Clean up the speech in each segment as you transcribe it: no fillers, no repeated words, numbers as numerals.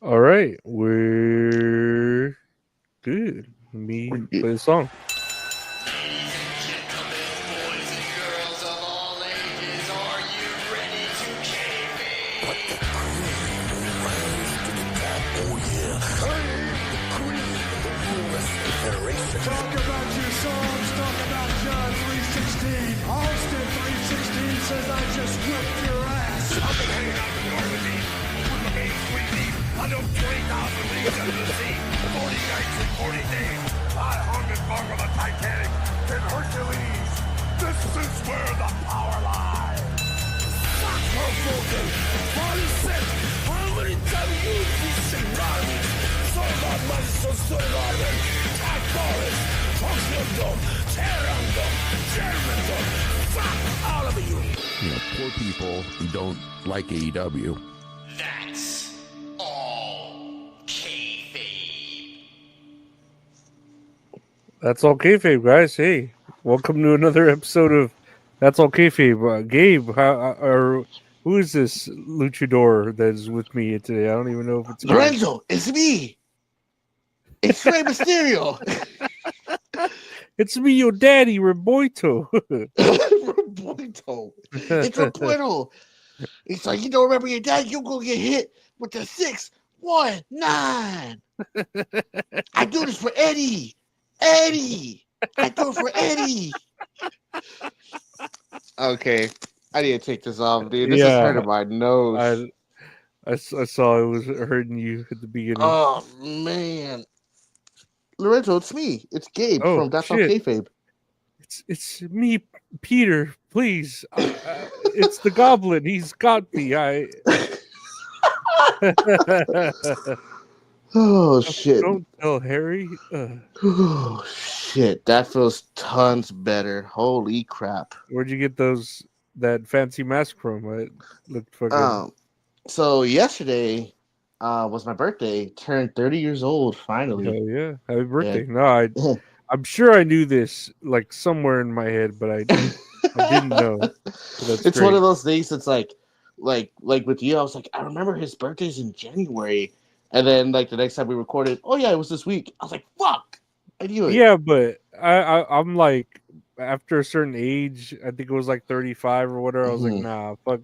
All right, we're good. Let me play the song. Boys and girls of all ages, are you ready to kayfabe? Talk about your songs, talk about John 316. Austin 316 says I just whipped your ass. I've been hanging out in the Normandy with my mates 3 deep. I know 20,000 leagues under the sea. 40 nights and 40 days. I hung and bung on the Titanic in Hercules. This is where the power lies. Fuck her broken. Body set. How many times you decent garbage? So about money, so stood garbage. Attack forest. Function dome. Terran dome. German dome. Fuck all of you. You know, poor people who don't like AEW. That's all kayfabe. That's all kayfabe, guys. Hey, welcome to another episode of That's All Kayfabe. Gabe, who is this luchador that is with me today? I don't even know if it's Gabe. Lorenzo, it's me. It's Rey Mysterio. It's me, your daddy, Roberto. Roberto. It's Roberto. It's like, you don't remember your dad, you're going to get hit with the 619. I do this for Eddie. Eddie. I do it for Eddie. Okay. I need to take this off, dude. This is hurting my nose. I saw it was hurting you at the beginning. Oh, man. Lorenzo, it's me. It's Gabe from That's All Kayfabe. It's me, Peter. Please, it's the Goblin. He's got me. Oh shit! Don't tell Harry. Oh shit! That feels tons better. Holy crap! Where'd you get that fancy mask from? It looked fucking. So yesterday was my birthday. Turned 30 years old finally. Hell yeah! Happy birthday! Yeah. No, I'm sure I knew this like somewhere in my head, but I didn't know. So it's great. One of those things that's like with you, I was like, I remember his birthday's in January, and then like the next time we recorded, oh yeah, it was this week. I was like, fuck, I knew it. Yeah, but I'm like, after a certain age, I think it was like 35 or whatever. I was like, nah, fuck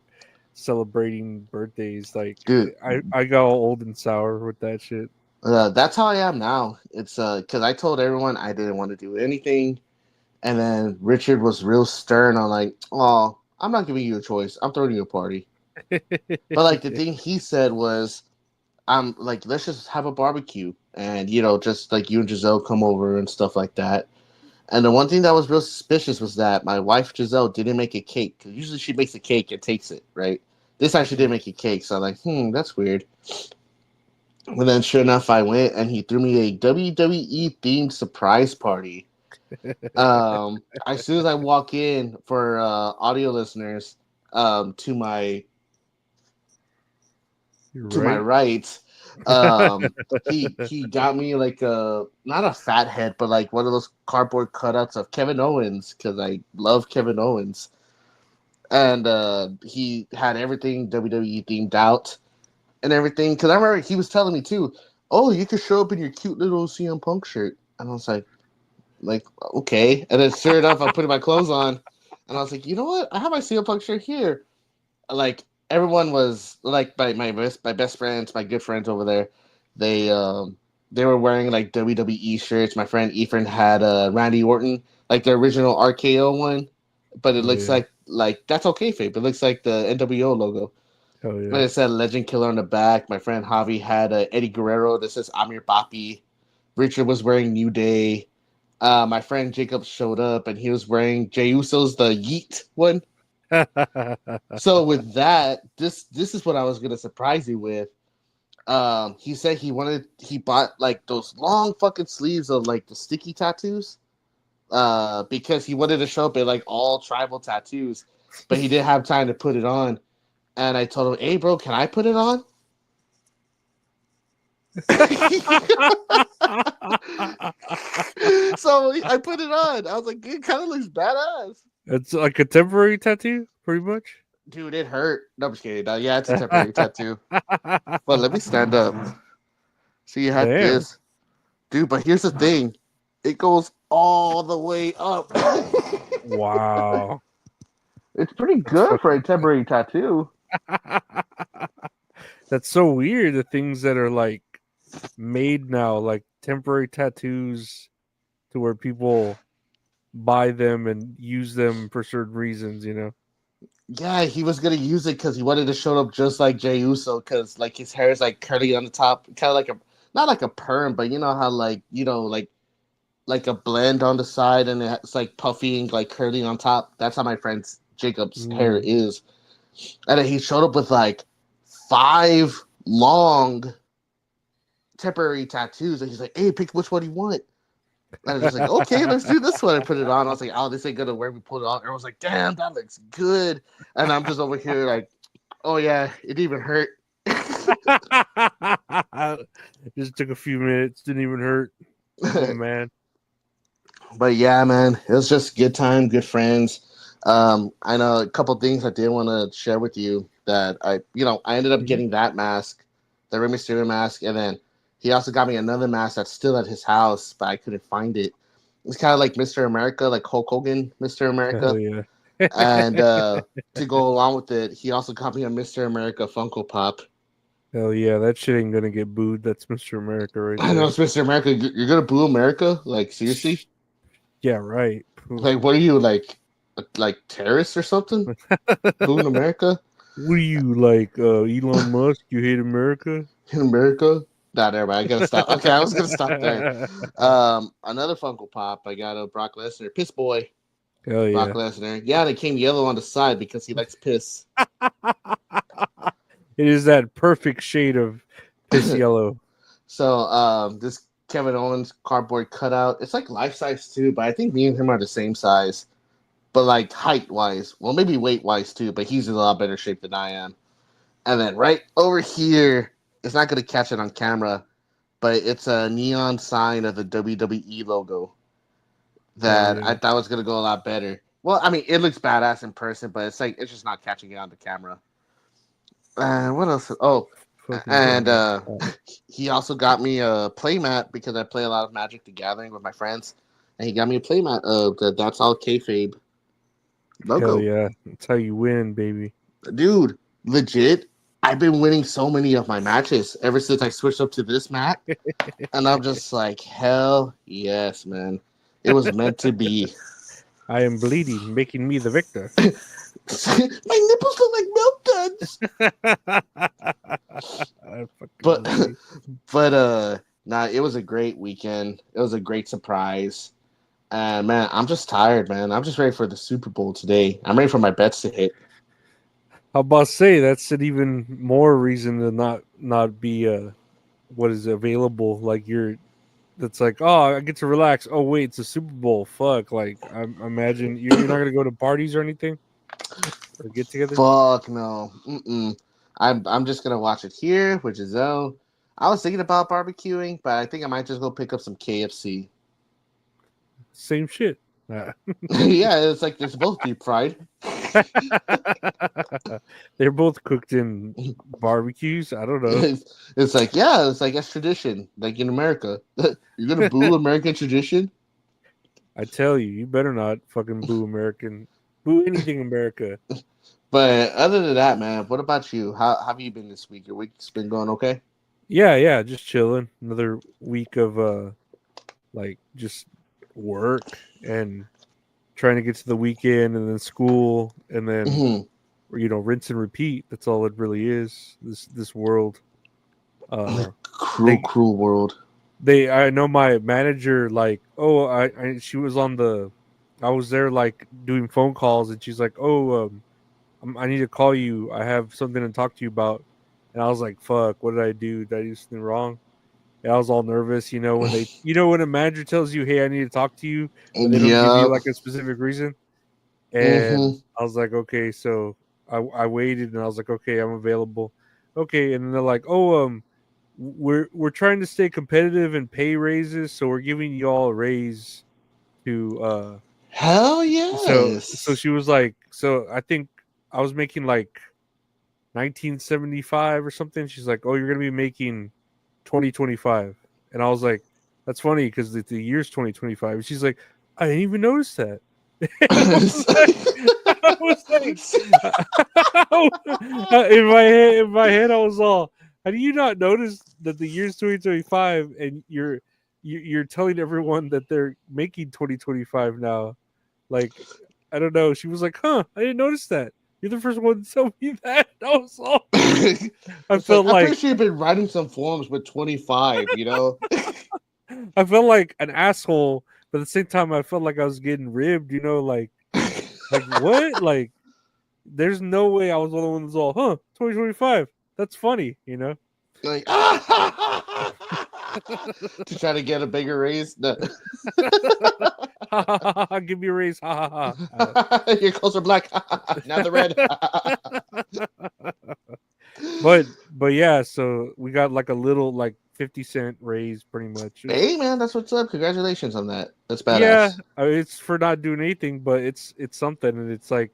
celebrating birthdays. Like, dude, I got all old and sour with that shit. That's how I am now. It's because I told everyone I didn't want to do anything, and then Richard was real stern on like, oh, I'm not giving you a choice. I'm throwing you a party. But like the thing he said was, I'm like, let's just have a barbecue, and just like you and Giselle come over and stuff like that. And the one thing that was real suspicious was that my wife Giselle didn't make a cake, because usually she makes a cake and takes it, right? This time she didn't make a cake, so I'm like, that's weird. And then sure enough, I went and he threw me a WWE themed surprise party. As soon as I walk in, for audio listeners, to my right, he got me like not a fat head, but like one of those cardboard cutouts of Kevin Owens, because I love Kevin Owens. And he had everything WWE themed out and everything, because I remember he was telling me too, oh, you could show up in your cute little CM Punk shirt, and I was like okay. And then sure enough, I put my clothes on, and I was like, you know what, I have my CM Punk shirt here. Like everyone was like, my best friends, my good friends over there, they were wearing like WWE shirts. My friend Ethan had Randy Orton, like the original RKO one, but it looks like That's Okay Fabe. It looks like the NWO logo. Oh, yeah. And it said Legend Killer on the back. My friend Javi had Eddie Guerrero that says I'm your papi. Richard was wearing New Day. My friend Jacob showed up and he was wearing Jey Uso's the Yeet one. So with that, this is what I was gonna surprise you with. He said he bought like those long fucking sleeves of like the sticky tattoos. Because he wanted to show up in like all tribal tattoos, but he didn't have time to put it on. And I told him, hey, bro, can I put it on? So I put it on. I was like, it kind of looks badass. It's like a temporary tattoo, pretty much. Dude, it hurt. No, I'm just kidding. No, yeah, it's a temporary tattoo. But let me stand up. So you had this, dude. But here's the thing, it goes all the way up. Wow. It's pretty good for a temporary tattoo. That's so weird. The things that are like made now, like temporary tattoos, to where people buy them and use them for certain reasons, you know. Yeah, he was gonna use it because he wanted to show up just like Jey Uso, because like his hair is like curly on the top, kind of like a not like a perm, but you know how like a blend on the side, and it's like puffy and like curly on top. That's how my friend Jacob's hair is. And then he showed up with like 5 long temporary tattoos, and he's like, "Hey, pick which one you want." And I was just like, "Okay, let's do this one." I put it on. I was like, "Oh, this ain't gonna work." We put it on. Everyone's like, "Damn, that looks good." And I'm just over here like, "Oh yeah, it didn't even hurt." Just took a few minutes, didn't even hurt. Oh man. But yeah, man, it was just good time, good friends. I know a couple things I did want to share with you that I ended up getting that mask, the Rey Mysterio mask, and then he also got me another mask that's still at his house, but I couldn't find it. It's kind of like Mr. America, like Hulk Hogan, Mr. America. Hell yeah. And to go along with it, he also got me a Mr. America Funko Pop. Hell yeah, that shit ain't gonna get booed. That's Mr. America right there. I know it's Mr. America. You're gonna boo America? Like seriously? Yeah, right. Like what are you like terrorists or something? Booing America? What are you like, Elon Musk? You hate America? In America? Nah, never mind. I gotta stop. Okay, I was gonna stop there. Another Funko Pop. I got a Brock Lesnar Piss Boy. Hell yeah. Brock Lesnar. Yeah, they came yellow on the side because he likes piss. It is that perfect shade of piss yellow. So this Kevin Owens cardboard cutout. It's like life size too, but I think me and him are the same size. But like height wise, well maybe weight wise too, but he's in a lot better shape than I am. And then right over here, it's not gonna catch it on camera, but it's a neon sign of the WWE logo that I thought was gonna go a lot better. Well, I mean, it looks badass in person, but it's just not catching it on the camera. What else? Oh, and he also got me a playmat because I play a lot of Magic the Gathering with my friends, and he got me a playmat of the That's All Kayfabe logo. Hell yeah, that's how you win, baby. Dude, legit. I've been winning so many of my matches ever since I switched up to this mat, and I'm just like, hell yes, man. It was meant to be. I am bleeding, making me the victor. My nipples look like milk duds. But nah, it was a great weekend. It was a great surprise. And man, I'm just tired, man. I'm just ready for the Super Bowl today. I'm ready for my bets to hit. How about say that's an even more reason to not be what is available. Like that's like, oh, I get to relax. Oh wait, it's a Super Bowl. Fuck. Like I imagine you're not gonna go to parties or anything or get together. Fuck no. I'm just gonna watch it here, which is I was thinking about barbecuing, but I think I might just go pick up some KFC. Same shit. Yeah, it's like they're both deep fried. They're both cooked in barbecues. I don't know. It's like that's tradition. Like in America, you're gonna boo American tradition. I tell you, you better not fucking boo boo anything America. But other than that, man, what about you? How have you been this week? Your week's been going okay? Yeah, just chilling. Another week of like just work and trying to get to the weekend and then school and then rinse and repeat. That's all it really is. This world. Cruel world. I know my manager, like, she was I was there like doing phone calls and she's like, I need to call you. I have something to talk to you about. And I was like, fuck, what did I do? Did I do something wrong? And I was all nervous, when when a manager tells you, hey, I need to talk to you, but they don't give you like a specific reason. And I was like, okay, so I waited and I was like, okay, I'm available. Okay, and then they're like, we're trying to stay competitive and pay raises, so we're giving you all a raise to hell yes. So she was like, so I think I was making like 1975 or something. She's like, oh, you're gonna be making 2025. And I was like, that's funny because the year's 2025. And she's like, I didn't even notice that. I was like, in my head, I was all, how do you not notice that the year's 2025 and you're telling everyone that they're making 2025 now? Like, I don't know. She was like, huh, I didn't notice that. You're the first one to tell me that. I was all, I felt I'm like pretty sure you've been writing some forms with 25, you know? I felt like an asshole, but at the same time, I felt like I was getting ribbed. You know, like what? Like, there's no way I was one of the ones all, huh? 2025. That's funny, you know. Like, to try to get a bigger raise. No. Give me a raise. Ha ha ha. Your clothes are black. Now the red. But yeah, so we got like a little like 50-cent raise pretty much. Hey man, that's what's up. Congratulations on that. That's badass. Yeah, it's for not doing anything, but it's something, and it's like,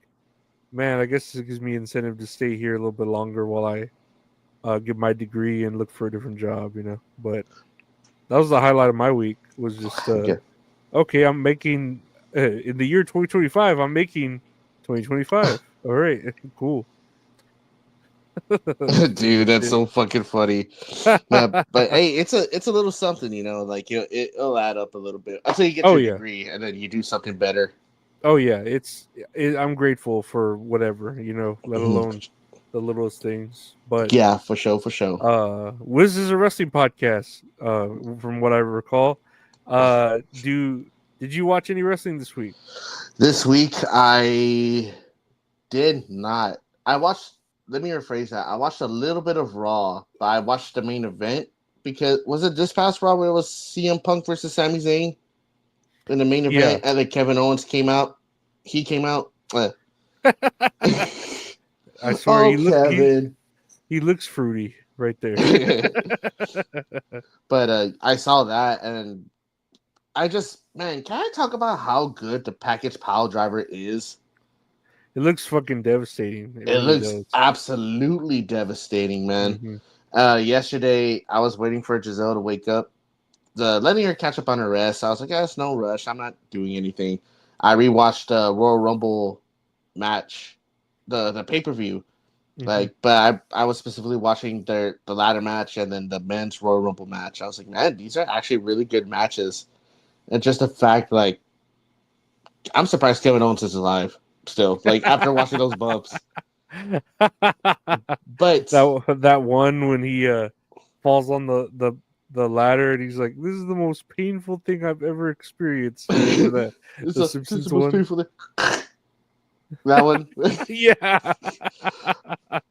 man, I guess it gives me incentive to stay here a little bit longer while I get my degree and look for a different job, you know. But that was the highlight of my week. Was just okay. I'm making in the year 2025. I'm making 2025. All right, cool. Dude, that's so fucking funny. But hey, it's a little something, you know. Like it'll add up a little bit until you get your degree, and then you do something better. Oh yeah, I'm grateful for whatever, you know, let alone the littlest things. But yeah, for sure. Wiz is a wrestling podcast, from what I recall. Did you watch any wrestling this week? This week I did not. Let me rephrase that. I watched a little bit of Raw, but I watched the main event because was it this past Raw where it was CM Punk versus Sami Zayn in the main event, and then Kevin Owens came out. He came out. I swear, he looks fruity right there. But I saw that, and can I talk about how good the package pile driver is? It looks fucking devastating. It really looks absolutely devastating, man. Mm-hmm. Yesterday, I was waiting for Giselle to wake up, letting her catch up on her rest. I was like, it's no rush. I'm not doing anything. I rewatched the Royal Rumble match, the pay-per-view. Mm-hmm. But I was specifically watching the ladder match and then the men's Royal Rumble match. I was like, man, these are actually really good matches. And just the fact, like, I'm surprised Kevin Owens is alive still. Like, after watching those bumps. But that one when he falls on the ladder and he's like, "This is the most painful thing I've ever experienced." The Simpsons one. Painful thing. That one. Yeah.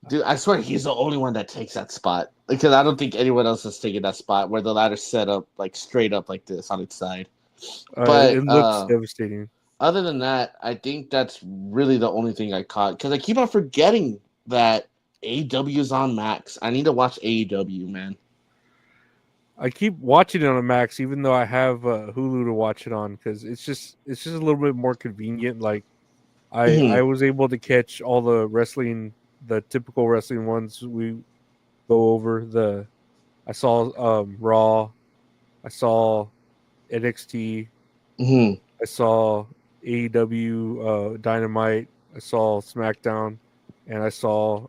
Dude, I swear he's the only one that takes that spot. Because I don't think anyone else is taking that spot where the ladder's set up like straight up like this on its side. But it looks devastating. Other than that, I think that's really the only thing I caught. Because I keep on forgetting that AEW is on Max. I need to watch AEW, man. I keep watching it on Max, even though I have Hulu to watch it on, because it's just a little bit more convenient. Like I was able to catch all the wrestling, the typical wrestling ones we go over. I saw Raw, I saw NXT, I saw AEW Dynamite, I saw SmackDown, and I saw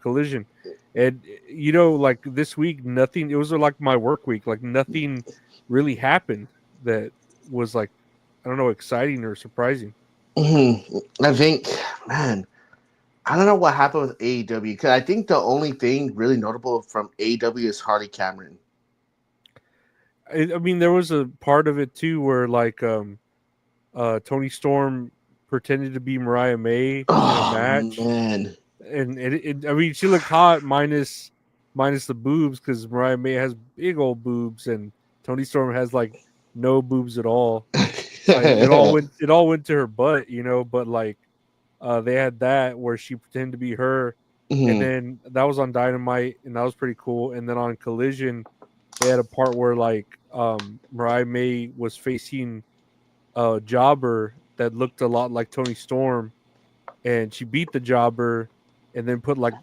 Collision. And you know, like this week, nothing. It was like my work week. Like nothing really happened that was like, I don't know, exciting or surprising. I think, man, I don't know what happened with AEW because I think the only thing really notable from AEW is Harley Cameron. I mean, there was a part of it too where like Toni Storm pretended to be Mariah May in a match. Man. And I mean, she looked hot minus the boobs because Mariah May has big old boobs and Toni Storm has like no boobs at all. Like, it all went to her butt, you know. But like, they had that where she pretended to be her, and then that was on Dynamite, and that was pretty cool. And then on Collision, they had a part where like Mariah May was facing a jobber that looked a lot like Toni Storm, and she beat the jobber. And then put like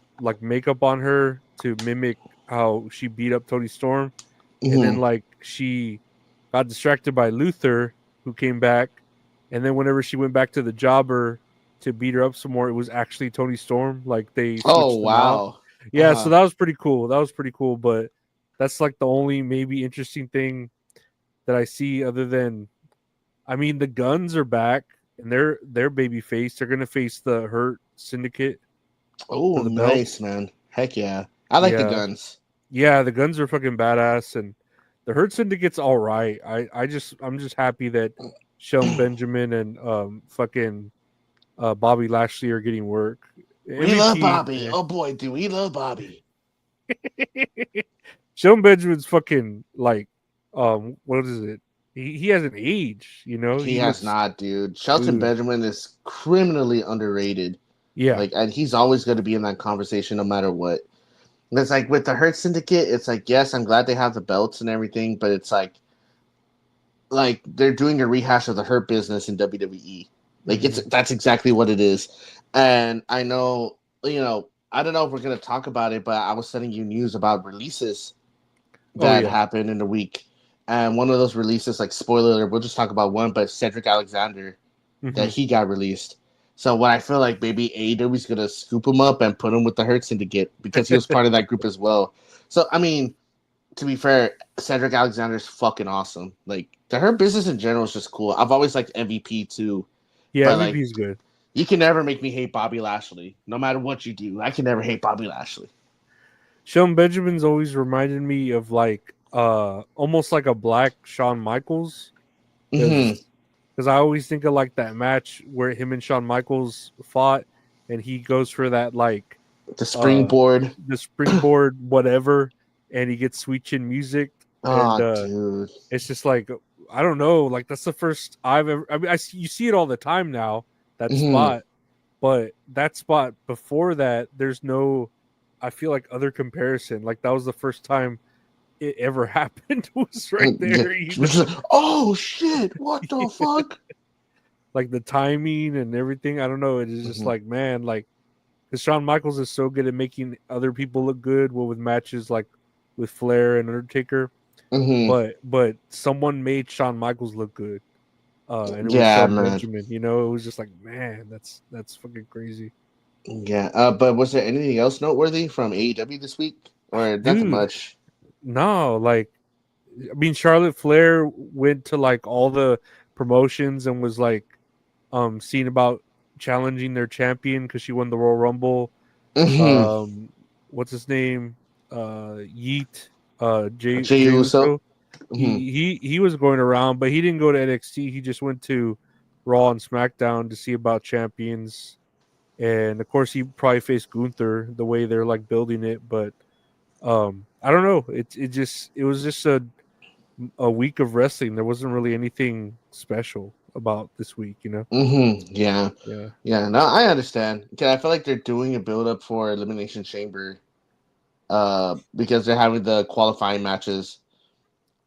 makeup on her to mimic how she beat up Tony Storm, and then Mhm. like she got distracted by Luther, who came back, and then whenever she went back to the jobber to beat her up some more, it was actually Tony Storm. Like they Oh switched them out. wow. Yeah, so Uh-huh. that was pretty cool. That was pretty cool, but that's like the only maybe interesting thing that I see other than I mean the Guns are back and they're baby face. They're gonna face the Hurt Syndicate Oh, for the belt. nice, man. Heck yeah. I like the Yeah. Guns. Yeah, the Guns are fucking badass and the Hurt Syndicate's all right. I'm just happy that Shelton Benjamin and fucking Bobby Lashley are getting work. We love MVP. Bobby. Oh boy, do we love Bobby. Shelton Benjamin's fucking like what is it? He hasn't aged, you know? He He has looks not, dude. Shelton dude. Benjamin is criminally underrated. Yeah. Like, and he's always going to be in that conversation no matter what. And it's like with the Hurt Syndicate, it's like, yes, I'm glad they have the belts and everything, but it's like they're doing a rehash of the Hurt business in WWE. Like that's exactly what it is. And I know, I don't know if we're gonna talk about it, but I was sending you news about releases Oh that yeah. happened in the week. And one of those releases, like spoiler alert, we'll just talk about one, but Cedric Alexander, that he got released. So what I feel like maybe AEW's gonna scoop him up and put him with the Hurt Syndicate because he was part of that group as well. So I mean, to be fair, Cedric Alexander's fucking awesome. Like the Hurt business in general is just cool. I've always liked MVP too. Yeah, But like MVP's good. you can never make me hate Bobby Lashley. No matter what you do, I can never hate Bobby Lashley. Shelton Benjamin's always reminded me of like almost like a black Shawn Michaels. Because I always think of like that match where him and Shawn Michaels fought and he goes for that like The springboard. The springboard whatever and he gets Sweet Chin music and Dude. it's just like I don't know, like that's the first I've ever I mean you see it all the time now, that spot, but that spot before that there's no I feel like other comparison. Like that was the first time it ever happened was right there. You know? Oh shit! What the fuck? Like the timing and everything. I don't know. It is just like man, like because Shawn Michaels is so good at making other people look good. Well, with matches like with Flair and Undertaker, but someone made Shawn Michaels look good, and it was Shelton Benjamin. You know, it was just like man, that's fucking crazy. Yeah, but was there anything else noteworthy from AEW this week, or nothing much? No, like I mean, Charlotte Flair went to like all the promotions and was like, seen about challenging their champion because she won the Royal Rumble. What's his name? Yeet. Jey Uso. He was going around, but he didn't go to NXT. He just went to Raw and SmackDown to see about champions. And of course, he probably faced Gunther the way they're like building it. But I don't know. It was just a week of wrestling. There wasn't really anything special about this week, you know. Yeah. No, I understand. I feel like they're doing a build up for Elimination Chamber, because they're having the qualifying matches,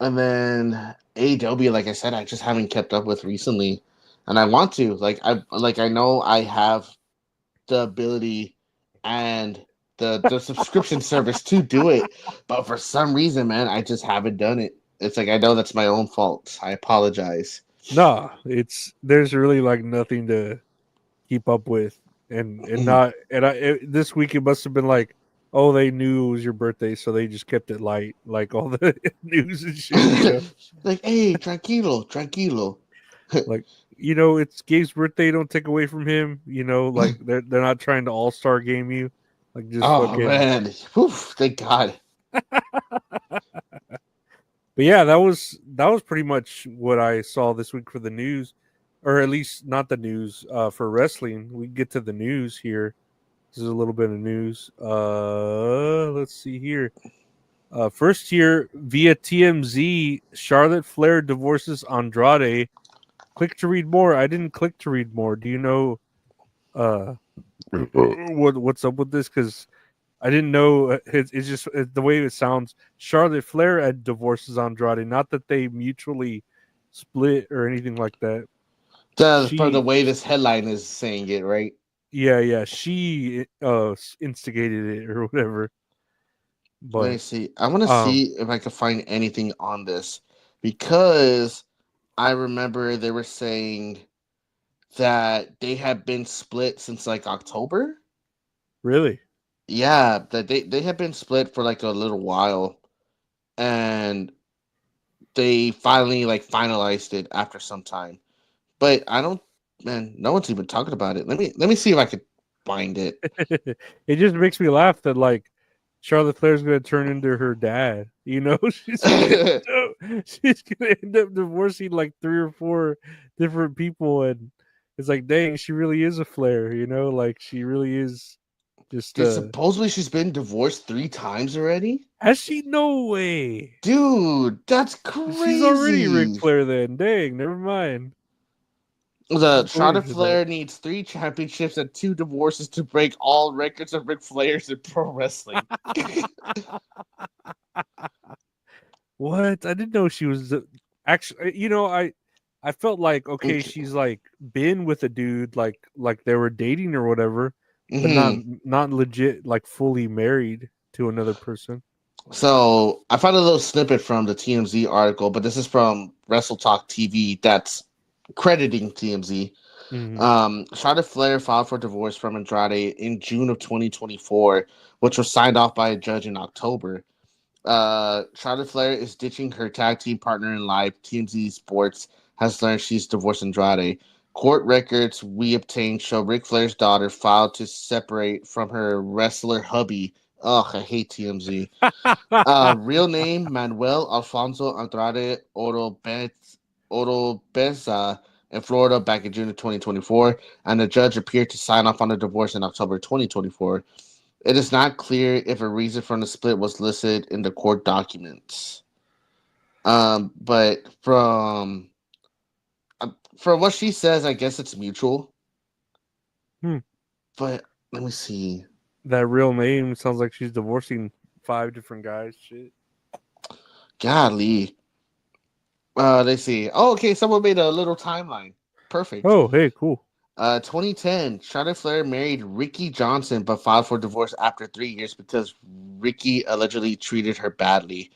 and then AEW, like I said, I just haven't kept up with recently, and I want to. I know I have the ability and the subscription service to do it, but for some reason, man, I just haven't done it. It's like I know that's my own fault. I apologize. No, there's really like nothing to keep up with, and not this week it must have been like, oh, they knew it was your birthday, so they just kept it light, like all the news and shit. You know? Like, hey, tranquilo. Like, you know, it's Gabe's birthday. Don't take away from him. You know, like they're not trying to all-star game you. Like just fucking. Man, oof, thank God. But yeah, that was pretty much what I saw this week for the news, or at least not the news for wrestling. We get to the news here. This is a little bit of news. Let's see here. First here via TMZ, Charlotte Flair divorces Andrade. Click to read more. I didn't click to read more. Do you know what's up with this? Because I didn't know. It's just the way it sounds. Charlotte Flair divorces Andrade. Not that they mutually split or anything like that. For the way this headline is saying it, right? Yeah. She instigated it or whatever. Let me But see. I want to see if I can find anything on this because I remember they were saying that they had been split since like October. really, Yeah, that they had been split for like a little while, and they finally like finalized it after some time. But I don't, man. No one's even talking about it. Let me see if I could find it. it just makes me laugh that like Charlotte Flair's gonna turn into her dad. You know, she's gonna end up divorcing like 3 or 4 different people, and it's like, dang, she really is a Flair. You know, like she really is just. Dude, supposedly she's been divorced 3 times already. Has she? No way. Dude, that's She's already Ric crazy. Flair. Then, dang, never mind. The I believe Charlotte her that. Flair needs 3 championships and 2 divorces to break all records of Ric Flair's in pro wrestling. What? I didn't know she was actually. You know, I felt like okay, she's like been with a dude like they were dating or whatever, but not legit like fully married to another person. So I found a little snippet from the TMZ article, but this is from Wrestle Talk TV that's crediting TMZ. Mm-hmm. Charlotte Flair filed for divorce from Andrade in June of 2024, which was signed off by a judge in October. Charlotte Flair is ditching her tag team partner in life. TMZ Sports has learned she's divorced Andrade. Court records we obtained show Ric Flair's daughter filed to separate from her wrestler hubby. Ugh, I hate TMZ. Real name Manuel Alfonso Andrade Oropeza in Florida back in June of 2024, and the judge appeared to sign off on the divorce in October 2024. It is not clear if a reason for the split was listed in the court documents. But from what she says, I guess it's mutual. But let me see. That real name sounds like she's divorcing 5 different guys. Shit. Golly. Let's see. Oh, okay. Someone made a little timeline. Perfect. Oh, hey, cool. 2010, Charlotte Flair married Ricky Johnson but filed for divorce after 3 years because Ricky allegedly treated her badly.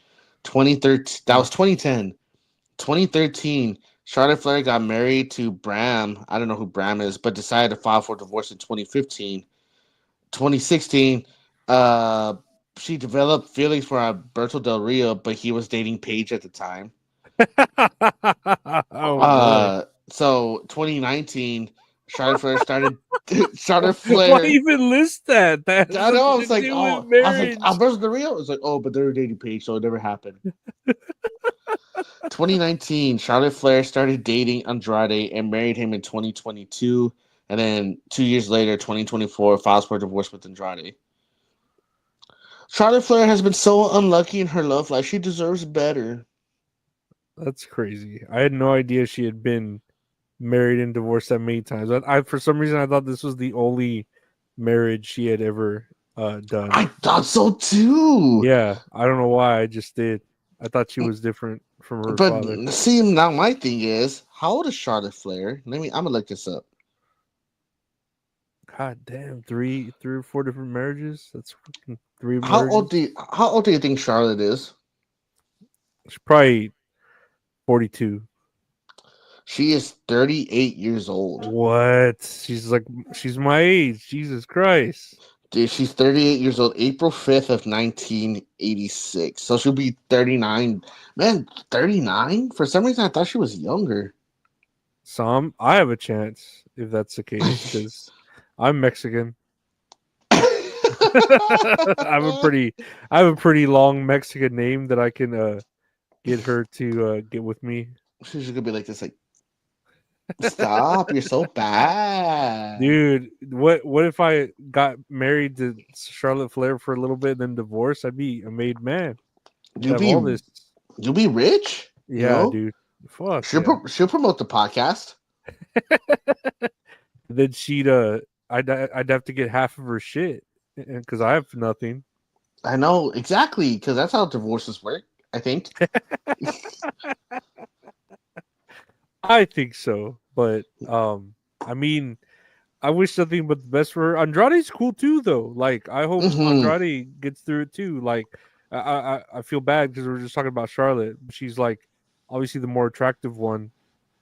2013, that was 2010. 2013, Charlotte Flair got married to Bram. I don't know who Bram is, but decided to file for divorce in 2015. 2016, she developed feelings for Alberto Del Rio, but he was dating Paige at the time. Oh boy. So 2019, Charlotte Flair started. Charlotte Flair. Why even list that? I know. I was like, oh, I was like, Alberto Del Rio. It's like, oh, but they were dating Paige, so it never happened. 2019, Charlotte Flair started dating Andrade and married him in 2022. And then 2 years later, 2024, files for divorce with Andrade. Charlotte Flair has been so unlucky in her love life. She deserves better. That's crazy. I had no idea she had been married and divorced that many times. I for some reason I thought this was the only marriage she had ever done. I thought so too. Yeah, I don't know why. I just did. I thought she was different from her father. But see, now my thing is, how old is Charlotte Flair? I'm gonna look this up. God damn, three or 4 different marriages. That's fucking 3 marriages. How old do you think Charlotte is? She's probably 42. She is 38 years old. What? She's my age. Jesus Christ. Dude, she's 38 years old. April 5th of 1986. So she'll be 39. Man, 39? For some reason, I thought she was younger. I have a chance if that's the case because I'm Mexican. I have a pretty long Mexican name that I can get her to get with me. She's gonna be like this, like, stop! You're so bad, dude. What if I got married to Charlotte Flair for a little bit, then divorced? I'd be a made man. You'll be rich. Yeah, dude. Fuck. She'll promote the podcast. Then I'd have to get half of her shit because I have nothing. I know exactly because that's how divorces work. I think. I think so, but I mean, I wish nothing but the best for her. Andrade's cool too, though. Like, I hope Andrade gets through it too. Like, I feel bad because we were just talking about Charlotte. She's like obviously the more attractive one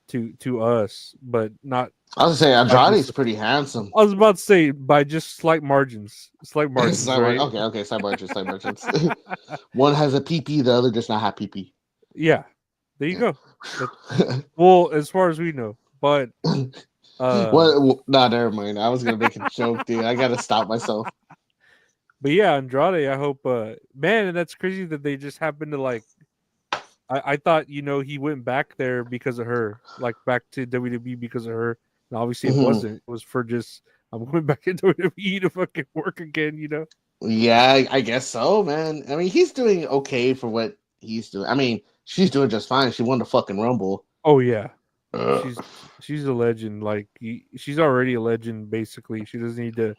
to us, but not. I was gonna say By Andrade's just, pretty handsome. I was about to say by just slight margins, right? Okay, side margins. One has a PP, the other does not have PP. Yeah, there you go. Well, as far as we know, but Nah, never mind. I was gonna make a joke, dude. I gotta stop myself. But yeah, Andrade, I hope man, and that's crazy that they just happened to like I thought, he went back there because of her, like back to WWE because of her. And obviously it wasn't. It was for just I'm going back into WWE to fucking work again. Yeah, I guess so, man. I mean, he's doing okay for what he's doing. I mean, she's doing just fine. She won the fucking Rumble. Oh yeah. She's a legend. Like she's already a legend basically. She doesn't need to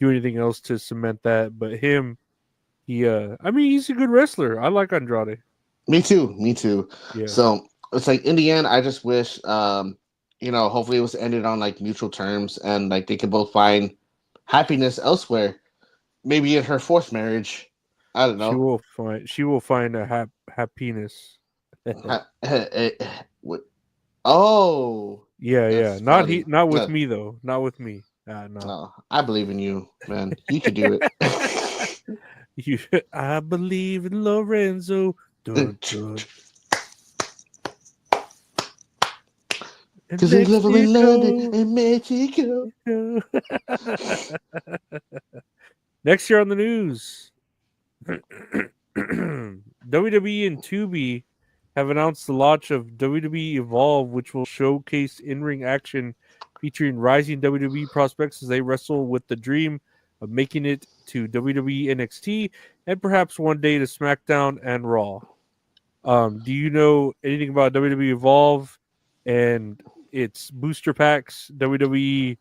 do anything else to cement that. But him, he's a good wrestler. I like Andrade. Me too. Yeah. So it's like in the end, I just wish, hopefully it was ended on like mutual terms and like they could both find happiness elsewhere. Maybe in her fourth marriage. I don't know. She will find a happiness. Oh. Yeah. Not with me though. Not with me. No. I believe in you, man. You can do it. I believe in Lorenzo. Because we love him in London and Mexico. Next year on the news, WWE and Tubi have announced the launch of WWE Evolve, which will showcase in-ring action featuring rising WWE prospects as they wrestle with the dream of making it to WWE NXT and perhaps one day to SmackDown and Raw. Do you know anything about WWE Evolve and its booster packs, WWE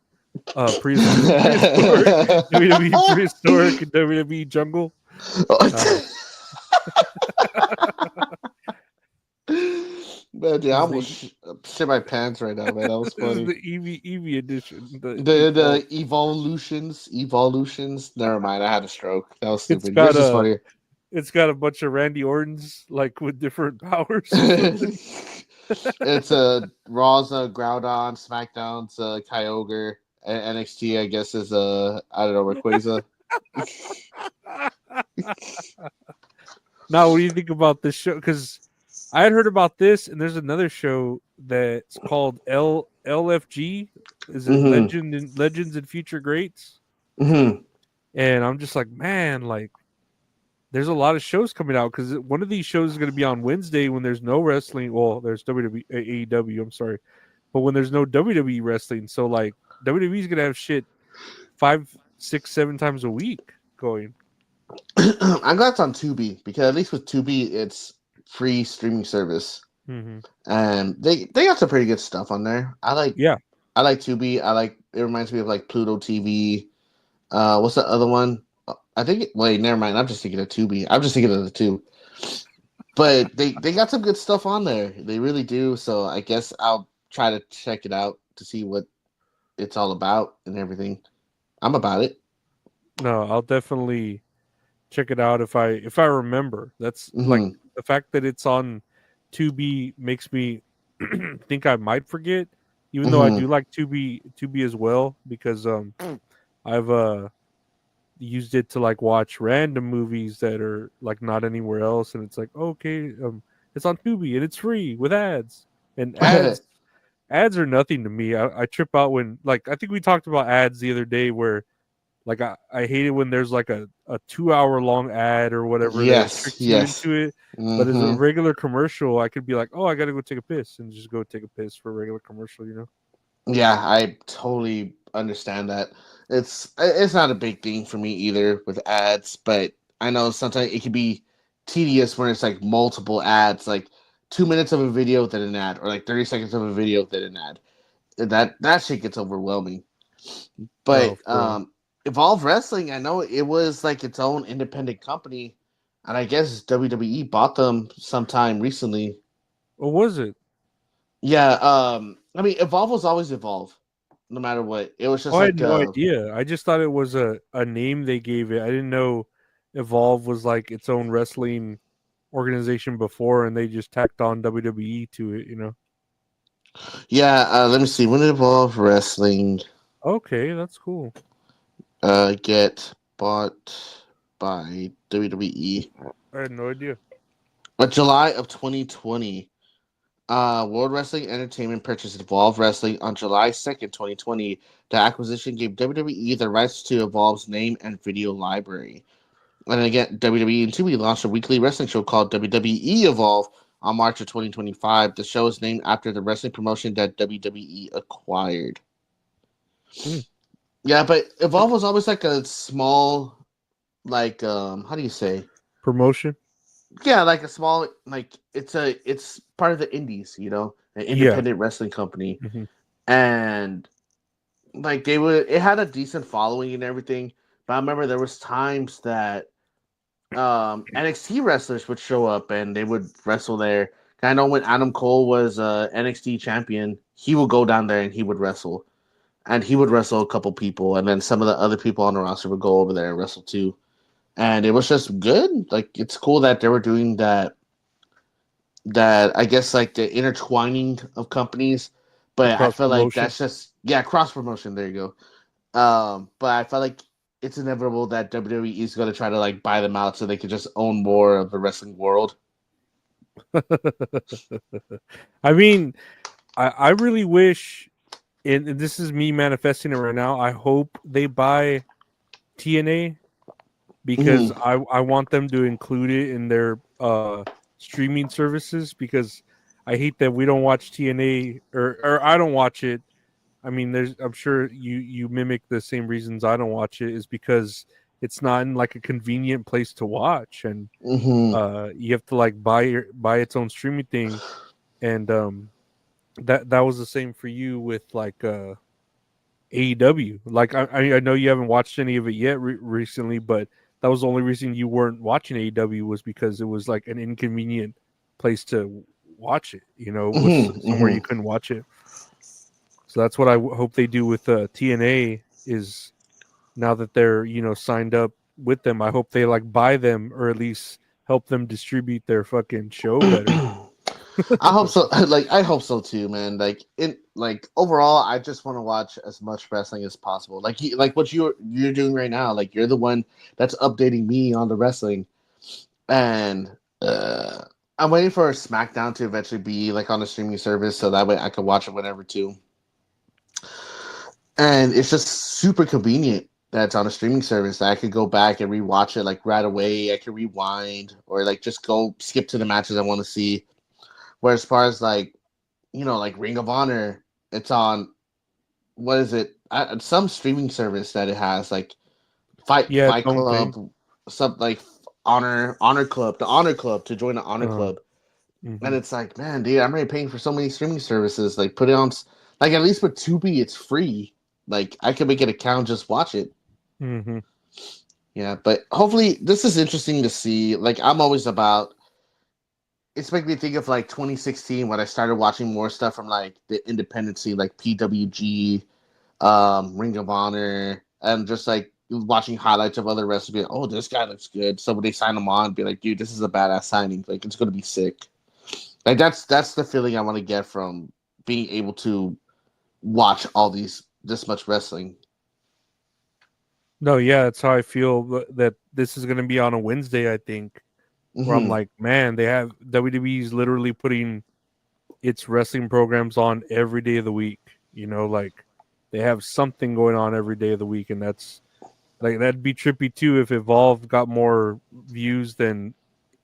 prehistoric, WWE prehistoric, and WWE jungle? Man, dude, I almost shit my pants right now, man. That was funny. This is the Eevee edition. The evolutions. Never mind, I had a stroke. That was stupid. This is funny. It's got a bunch of Randy Ortons, like with different powers. It's Raw's Groudon, SmackDown's Kyogre, and NXT, I guess, is I don't know, Rayquaza. Now, what do you think about this show? Because I had heard about this, and there's another show that's called LFG. Is it Legends and Future Greats? Mm-hmm. And I'm just like, man, like, there's a lot of shows coming out because one of these shows is going to be on Wednesday when there's no wrestling. Well, there's AEW, I'm sorry. But when there's no WWE wrestling, so like WWE is going to have shit 5, 6, 7 times a week going. I'm glad it's on Tubi because at least with Tubi, it's free streaming service. Mm-hmm. And they got some pretty good stuff on there. I like Tubi. It reminds me of like Pluto TV. What's the other one? I think. Wait, never mind. I'm just thinking of Tubi. I'm just thinking of the two. But they got some good stuff on there. They really do. So I guess I'll try to check it out to see what it's all about and everything. I'm about it. No, I'll definitely check it out if I remember. That's like the fact that it's on Tubi makes me think I might forget, even though I do like Tubi as well because I've used it to like watch random movies that are like not anywhere else, and it's like okay, it's on Tubi and it's free with ads, and ads are nothing to me. I trip out when like I think we talked about ads the other day where like I hate it when there's like a 2-hour long ad or whatever that tricks you into it. But as a regular commercial, I could be like, oh, I gotta go take a piss and just go take a piss for a regular commercial, Yeah, I totally understand that. It's not a big thing for me either with ads, but I know sometimes it can be tedious when it's like multiple ads, like 2 minutes of a video then an ad, or like 30 seconds of a video then an ad. That shit gets overwhelming. But Evolve Wrestling, I know it was like its own independent company, and I guess WWE bought them sometime recently. Or was it? Yeah, I mean, Evolve was always Evolve, no matter what. It was just I had no idea. I just thought it was a name they gave it. I didn't know Evolve was like its own wrestling organization before, and they just tacked on WWE to it. Yeah, let me see. When did Evolve Wrestling Okay, that's cool. get bought by WWE? I had no idea. July of 2020. World Wrestling Entertainment purchased Evolve Wrestling on July 2nd, 2020. The acquisition gave WWE the rights to Evolve's name and video library. And again, WWE and Tubi launched a weekly wrestling show called WWE Evolve on March of 2025. The show is named after the wrestling promotion that WWE acquired. Hmm. Yeah, but Evolve was always like a small, like, how do you say? Promotion. Yeah, like a small, like it's part of the Indies, an independent wrestling company, Mm-hmm. and like it had a decent following and everything. But I remember there was times that NXT wrestlers would show up and they would wrestle there. I know when Adam Cole was NXT champion, he would go down there and he would wrestle, and he would wrestle a couple people, and then some of the other people on the roster would go over there and wrestle too. And it was just good. Like, it's cool that they were doing that. That, I guess, like the intertwining of companies, but I feel like that's just cross promotion. There you go. But I felt like it's inevitable that WWE is going to try to like buy them out so they could just own more of the wrestling world. I mean, I really wish, and this is me manifesting it right now, I hope they buy TNA because I want them to include it in their streaming services, because I hate that we don't watch TNA, or I don't watch it. I mean, I'm sure you mimic the same reasons I don't watch it, is because it's not in like a convenient place to watch, and you have to like buy its own streaming thing, and that was the same for you with like AEW. Like I know you haven't watched any of it yet recently, but that was the only reason you weren't watching AEW, was because it was like an inconvenient place to watch it. It was somewhere you couldn't watch it. So that's what I hope they do with TNA, is now that they're signed up with them, I hope they like buy them, or at least help them distribute their fucking show better. I hope so. Like, I hope so too, man. Like overall, I just want to watch as much wrestling as possible. Like what you're doing right now. Like, you're the one that's updating me on the wrestling, and I'm waiting for SmackDown to eventually be like on a streaming service, so that way I can watch it whenever too. And it's just super convenient that it's on a streaming service that I could go back and rewatch it like right away. I can rewind, or like just go skip to the matches I want to see. Whereas, as far as like Ring of Honor, it's on, what is it? Some streaming service that it has, like Fight Club, some like Honor Club, the Honor Club, to join the Honor Club. And it's like, man, dude, I'm already paying for so many streaming services. Like, put it on, like, at least with Tubi, it's free. Like, I can make an account, just watch it. Yeah, but hopefully this is interesting to see. Like, I'm always about, it's making me think of like 2016 when I started watching more stuff from like the independent scene, like PWG, Ring of Honor, and just like watching highlights of other wrestlers. Be like, oh, this guy looks good. So when they sign him on, be like, dude, this is a badass signing. Like, it's gonna be sick. Like, that's the feeling I want to get from being able to watch this much wrestling. No, yeah, that's how I feel that this is going to be on a Wednesday, I think, where I'm like, man, they have WWE's literally putting its wrestling programs on every day of the week. Like, they have something going on every day of the week, and that's like, that'd be trippy too if Evolve got more views than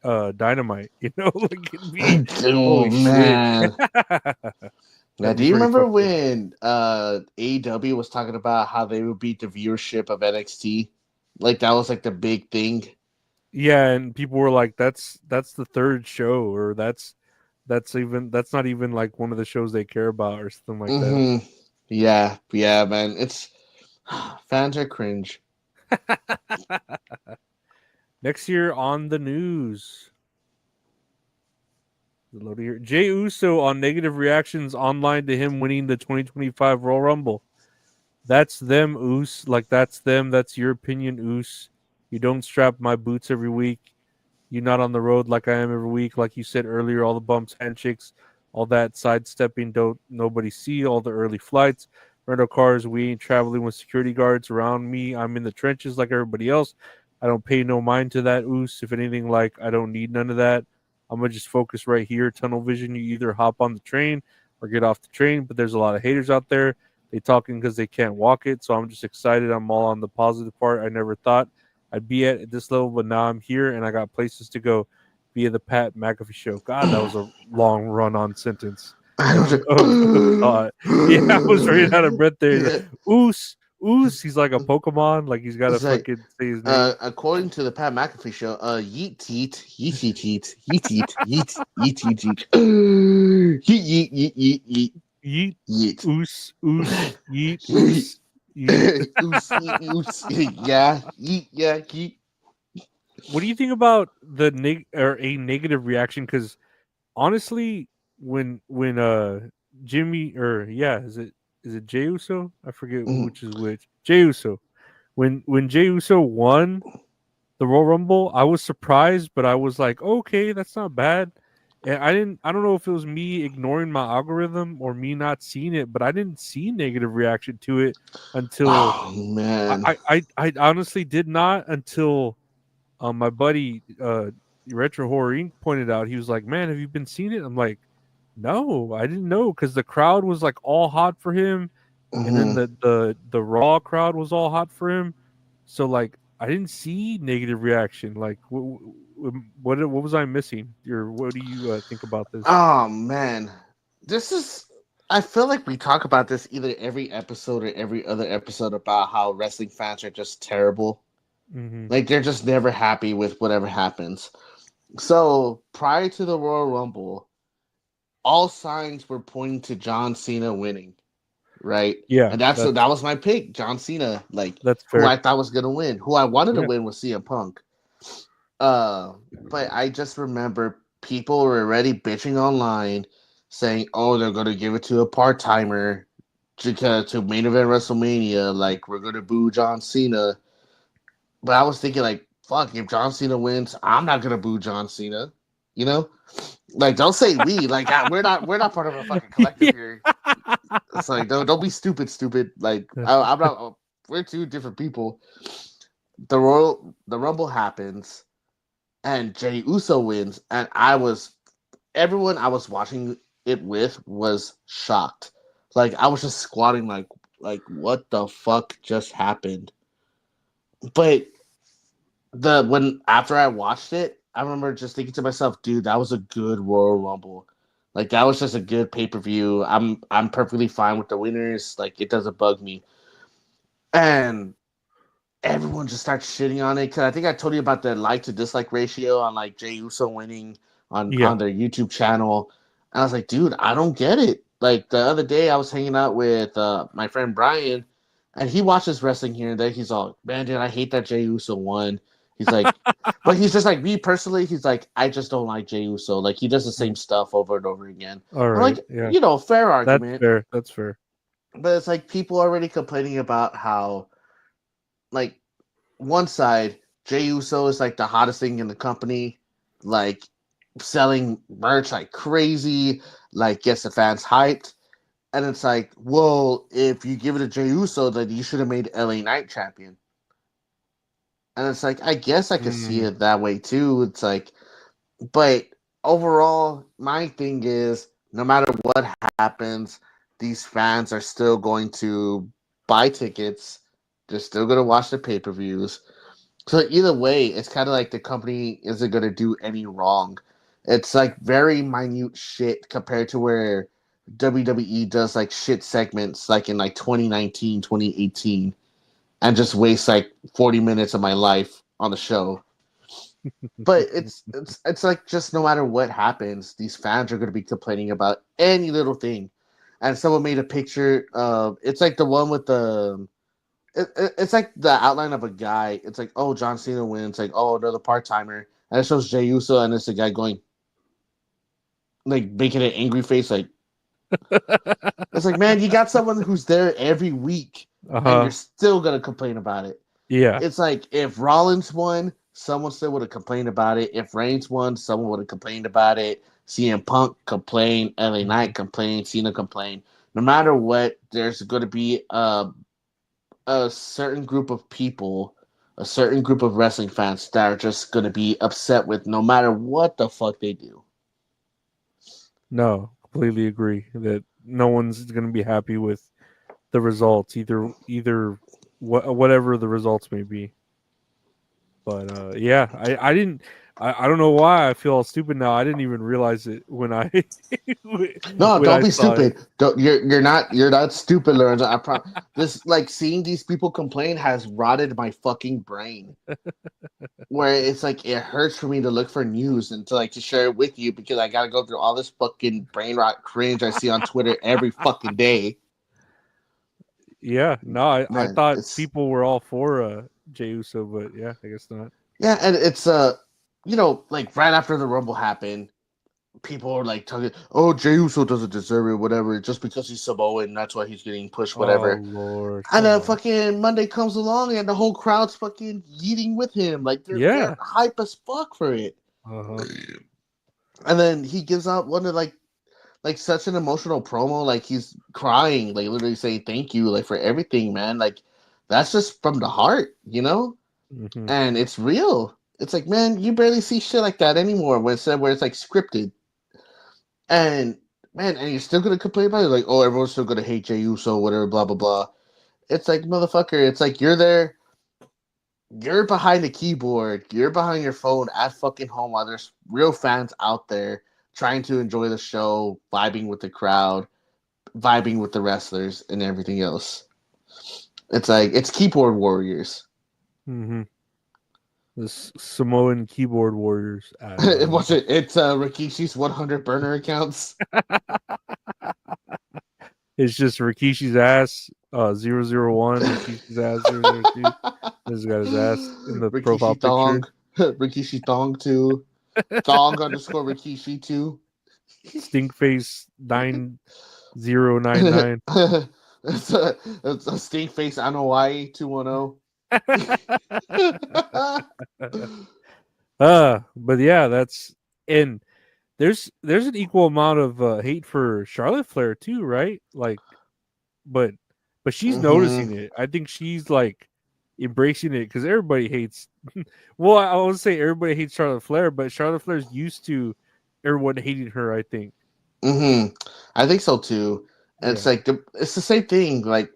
Dynamite. Like, it'd be oh man. Shit. Now, do you remember when AEW was talking about how they would beat the viewership of NXT? Like, that was like the big thing. Yeah, and people were like, "That's the third show, or that's not even like one of the shows they care about, or something like that." Yeah, man. It's fans are cringe. Next year on the news. Jey Uso on negative reactions online to him winning the 2025 Royal Rumble. That's them, Us. Like, that's them. That's your opinion, Us. You don't strap my boots every week. You're not on the road like I am every week. Like you said earlier, all the bumps, handshakes, all that sidestepping, don't nobody see, all the early flights, rental cars, we ain't traveling with security guards around me. I'm in the trenches like everybody else. I don't pay no mind to that oos. If anything, like I don't need none of that. I'm gonna just focus right here, tunnel vision. You either hop on the train or get off the train. But there's a lot of haters out there. They talking because they can't walk it. So I'm just excited. I'm all on the positive part. I never thought I'd be at this level, but now I'm here and I got places to go via the Pat McAfee show. God, that was a long run-on sentence of thought. Yeah, I was running out of breath there. He's like, oos, oos. He's like a Pokemon. Like he's got to fucking say his name. According to the Pat McAfee show, yeet teet, yeet teet teet, yeet teet, yeet, yeet teet teet, yeet, yeet, yeet, yeet, yeet. Yeet, yeet, oos, oos, yeet, oos, yeet. Yeah, yeet, yeah, yeet. What do you think about the a negative reaction? Because honestly, when Jimmy is it Jey Uso? I forget which is which. Jey Uso. When Jey Uso won the Royal Rumble, I was surprised, but I was like, okay, that's not bad. And I don't know if it was me ignoring my algorithm or me not seeing it, but I didn't see negative reaction to it until I honestly did not until my buddy Retro Horror Inc. pointed out. He was like, "Man, have you been seeing it?" I'm like, "No, I didn't know," because the crowd was like all hot for him, and then the Raw crowd was all hot for him. So like, I didn't see negative reaction. Like, what was I missing? What do you think about this? Oh man, this is. I feel like we talk about this either every episode or every other episode about how wrestling fans are just terrible. Mm-hmm. Like they're just never happy with whatever happens. So prior to the Royal Rumble, all signs were pointing to John Cena winning, right? Yeah, and that was my pick, John Cena. Like that's fair. Who I thought was gonna win. Who I wanted to win was CM Punk. But I just remember people were already bitching online, saying, "Oh, they're gonna give it to a part-timer to main event WrestleMania. Like we're gonna boo John Cena." But I was thinking, like, fuck, if John Cena wins, I'm not gonna boo John Cena. You know, like don't say we. Like we're not part of a fucking collective here. It's like don't be stupid. Like I'm not. We're two different people. The Rumble happens, and Jey Uso wins, and everyone I was watching it with was shocked. Like I was just squatting, like what the fuck just happened? But after I watched it, I remember just thinking to myself, dude, that was a good Royal Rumble. Like that was just a good pay-per-view. I'm perfectly fine with the winners. Like it doesn't bug me. And everyone just starts shitting on it because I think I told you about the like to dislike ratio on like Jey Uso winning on their YouTube channel. And I was like, dude, I don't get it. Like the other day I was hanging out with my friend Brian, and he watches wrestling here and there. He's all, man, dude, I hate that Jey Uso won. He's like, but he's just like, me personally, he's like, I just don't like Jey Uso. Like he does the same stuff over and over again. All right, I'm like, fair argument. That's fair. But it's like people already complaining about how, like, one side, Jey Uso is like the hottest thing in the company, like selling merch like crazy, like gets the fans hyped. And it's like, well, if you give it to Jey Uso, then you should have made LA Knight champion. And it's like, I guess I could see it that way too. It's like, but overall, my thing is, no matter what happens, these fans are still going to buy tickets. They're still going to watch the pay-per-views. So either way, it's kind of like the company isn't going to do any wrong. It's like very minute shit compared to where WWE does like shit segments like in like 2019, 2018 and just waste like 40 minutes of my life on the show. But it's like just no matter what happens, these fans are going to be complaining about any little thing. And someone made a picture of, it's like the one with the, it's like the outline of a guy. It's like, oh, John Cena wins. Like, oh, another part-timer. And it shows Jey Uso, and it's a guy going, like, making an angry face. Like, it's like, man, you got someone who's there every week, and you're still going to complain about it. Yeah. It's like if Rollins won, someone still would have complained about it. If Reigns won, someone would have complained about it. CM Punk complained, LA Knight complained, Cena complained. No matter what, there's going to be a certain group of people, a certain group of wrestling fans that are just going to be upset with no matter what the fuck they do. No, completely agree that no one's going to be happy with the results, either whatever the results may be. But yeah, I didn't. I don't know why I feel all stupid now. I didn't even realize it when I No, when don't I be saw it. stupid. Don't, you're not stupid, Lorenzo. This like seeing these people complain has rotted my fucking brain. Where it's like it hurts for me to look for news and to share it with you because I gotta go through all this fucking brain rot cringe I see on Twitter every fucking day. Yeah, no, I Man, thought it's people were all for Jey Uso, but yeah, I guess not. yeah, and it's like right after the Rumble happened, people are like talking, oh, Jey Uso doesn't deserve it, whatever, just because he's Samoan, that's why he's getting pushed, Oh whatever. Lord, And come then on. fucking Monday comes along and the whole crowd's fucking yeeting with him. Like they're Yeah. hype as fuck for it. Uh-huh. And then he gives out one of like such an emotional promo, like he's crying, like literally saying thank you, like for everything, man. Like that's just from the heart, Hmm. And it's real. It's like, man, you barely see shit like that anymore where it's like scripted. And man, and you're still gonna complain about it, like, oh, everyone's still gonna hate Jey Uso, whatever, blah blah blah. It's like, motherfucker, it's like you're there, you're behind the keyboard, you're behind your phone at fucking home while there's real fans out there trying to enjoy the show, vibing with the crowd, vibing with the wrestlers and everything else. It's like it's keyboard warriors. Hmm. The Samoan keyboard warriors. I It don't know. wasn't. It's Rikishi's 100 burner accounts. It's just Rikishi's ass, 001, Rikishi's ass, 002. This got his ass in the profile Rikishi picture. Thong, Rikishi Thong 2, Thong underscore Rikishi 2. Stinkface 9099. it's a stink face Hawaii 210. But yeah, that's and there's an equal amount of hate for Charlotte Flair too, right? Like, but she's noticing it. I think she's like embracing it because everybody hates. Well, I would say everybody hates Charlotte Flair, but Charlotte Flair's used to everyone hating her. I think. I think so too. And it's like it's the same thing. Like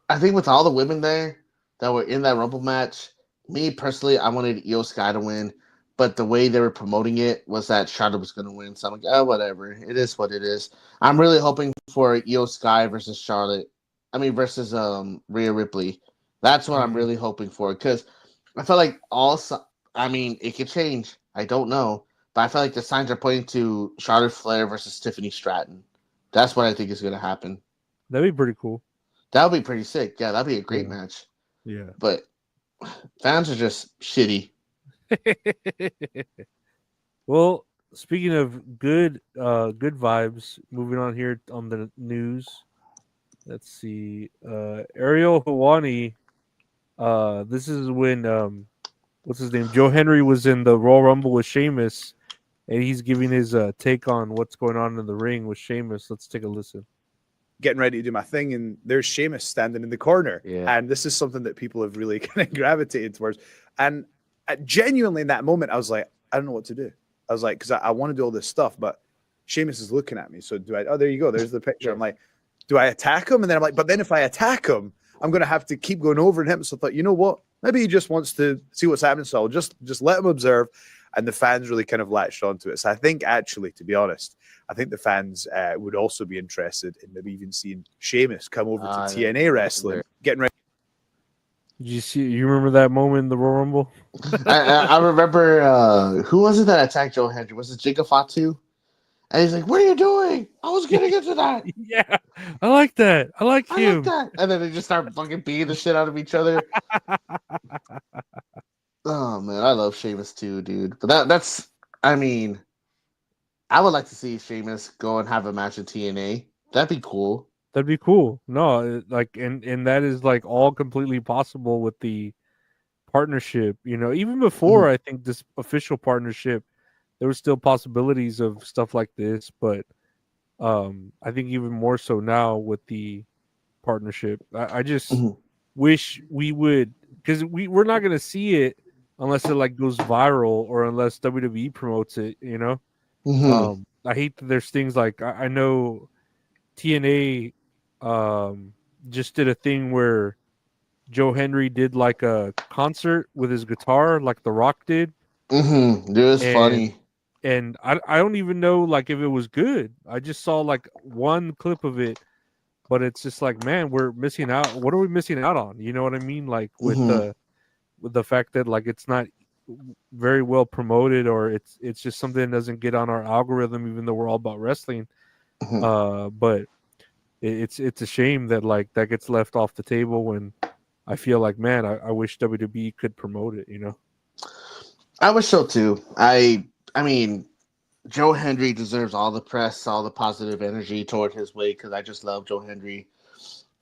I think with all the women there that were in that Rumble match, me personally, I wanted Io Sky to win, but the way they were promoting it was that Charlotte was going to win. So I'm like, oh, whatever. It is what it is. I'm really hoping for Io Sky versus Charlotte. I mean, versus Rhea Ripley. That's what I'm really hoping for because I feel like I mean, it could change. I don't know, but I feel like the signs are pointing to Charlotte Flair versus Tiffany Stratton. That's what I think is going to happen. That'd be pretty cool. That would be pretty sick. Yeah, that'd be a great match. Yeah. But fans are just shitty. Well, speaking of good vibes, moving on here on the news. Let's see. Ariel Helwani. This is when what's his name? Joe Hendry was in the Royal Rumble with Sheamus, and he's giving his take on what's going on in the ring with Sheamus. Let's take a listen. Getting ready to do my thing, and there's Sheamus standing in the corner. Yeah. And this is something that people have really kind of gravitated towards. And genuinely in that moment, I was like, I don't know what to do. I was like, because I want to do all this stuff, but Sheamus is looking at me. So do I? Oh, there you go. There's the picture. I'm like, do I attack him? And then I'm like, but then if I attack him, I'm going to have to keep going over him. So I thought, you know what? Maybe he just wants to see what's happening. So I'll just let him observe. And the fans really kind of latched onto it. So I think actually, to be honest, I think the fans would also be interested in maybe even seeing Sheamus come over to TNA wrestling, getting ready. Did you remember that moment in the Royal Rumble? I remember who was it that attacked Joe Hendry? Was it Jacob Fatu? And he's like, "What are you doing? I was gonna get to that." Yeah, I like that. I like him. That. And then they just start fucking beating the shit out of each other. Oh man, I love Sheamus too, dude. But that's I mean, I would like to see Sheamus go and have a match in TNA. That'd be cool. That'd be cool. No, like, and that is like all completely possible with the partnership. You know, even before I think this official partnership, there was still possibilities of stuff like this, but I think even more so now with the partnership. I just wish we would, because we're not gonna see it unless it like goes viral or unless WWE promotes it. You know, I hate that there's things like I know TNA just did a thing where Joe Hendry did like a concert with his guitar, like The Rock did, Dude, it's and funny. I don't even know like if it was good. I just saw like one clip of it, but it's just like, man, we're missing out. What are we missing out on? You know what I mean? Like with the fact that like it's not very well promoted, or it's just something that doesn't get on our algorithm, even though we're all about wrestling. But it's a shame that like that gets left off the table when I feel like, man, I wish WWE could promote it, you know? I wish so too. I mean, Joe Hendry deserves all the press, all the positive energy toward his way, because I just love Joe Hendry.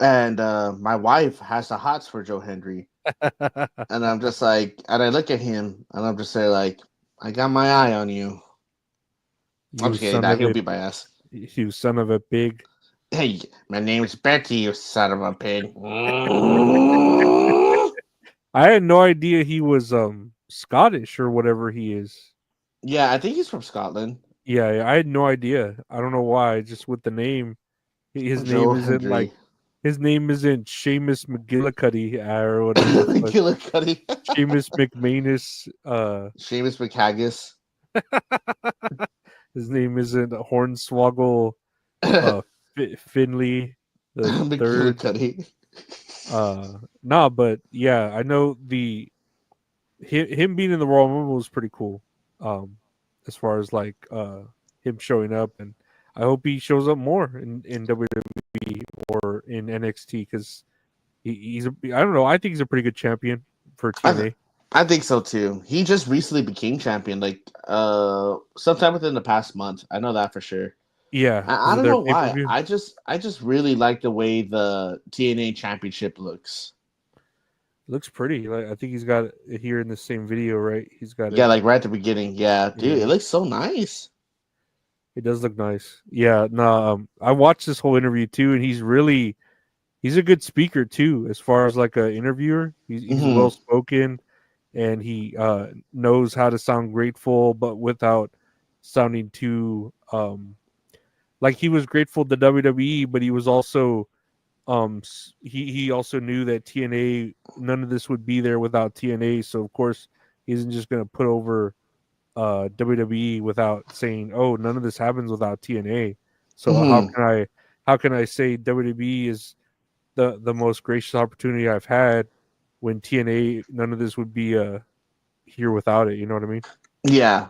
And my wife has the hots for Joe Hendry. And I'm just like, and I look at him and I'm just saying, like, I got my eye on you. I'm just kidding. Nah, he'll beat my ass. You son of a pig. Hey, my name's Betty, you son of a pig. I had no idea he was Scottish or whatever he is. Yeah, I think he's from Scotland. Yeah, I had no idea. I don't know why. Just with the name, his Joe name isn't like Hendry. his name isn't Sheamus McGillicuddy or whatever. McGillicuddy. Sheamus McManus. Sheamus McHaggis. His name isn't Hornswoggle Finley the third. McGillicuddy. Nah, but yeah, I know him being in the Royal Rumble was pretty cool. As far as like him showing up, and I hope he shows up more in WWE or in NXT, because he's I don't know, I think he's a pretty good champion for TNA. I think so too. He just recently became champion, like sometime within the past month. I know that for sure. Yeah, I don't know why. I just really like the way the TNA championship looks. It looks pretty. Like, I think he's got it here in the same video, right? He's got it. Yeah, like right at the beginning. Yeah, dude, it looks so nice. It does look nice. Yeah, no, I watched this whole interview too, and he's a good speaker too, as far as like an interviewer. He's well spoken, and he knows how to sound grateful, but without sounding too like he was grateful to WWE, but he was also he also knew that TNA, none of this would be there without TNA. So of course he isn't just going to put over WWE without saying, oh, none of this happens without TNA. So how can I say WWE is the most gracious opportunity I've had when TNA, none of this would be here without it? You know what I mean? Yeah.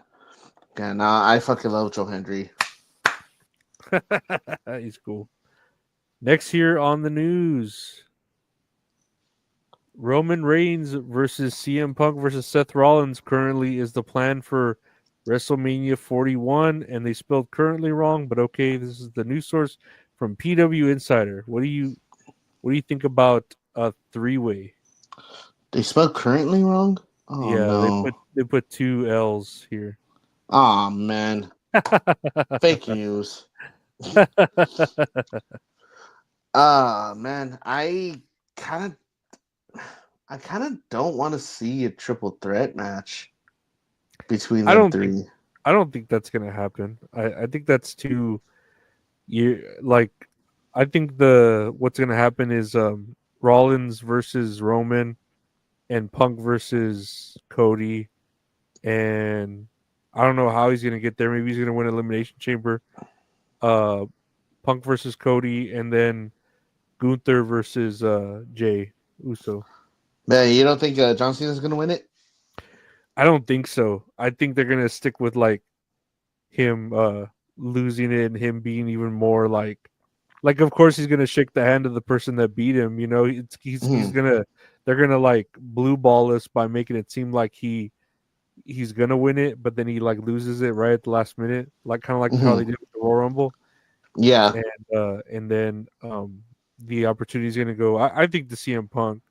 Yeah, nah, I fucking love Joe Hendry. He's cool. Next here on the news, Roman Reigns versus CM Punk versus Seth Rollins currently is the plan for WrestleMania 41, and they spelled currently wrong, but okay, this is the news source from PW Insider. What do you think about a three-way? They spelled currently wrong? Oh, yeah, no. they put two L's here. Oh man. Fake news. Man, I kind of don't want to see a triple threat match between them three. I don't think that's gonna happen. I think that's too. I think what's gonna happen is Rollins versus Roman, and Punk versus Cody, and I don't know how he's gonna get there. Maybe he's gonna win Elimination Chamber. Punk versus Cody, and then Gunther versus Jey Uso. Man, you don't think John Cena's gonna win it? I don't think so. I think they're gonna stick with like him losing it and him being even more like of course he's gonna shake the hand of the person that beat him. You know, he's gonna they're gonna like blue ball us by making it seem like he's gonna win it, but then he like loses it right at the last minute, like kind of like how they did with the Royal Rumble. Yeah. And then the opportunity is going to go. I think to CM Punk,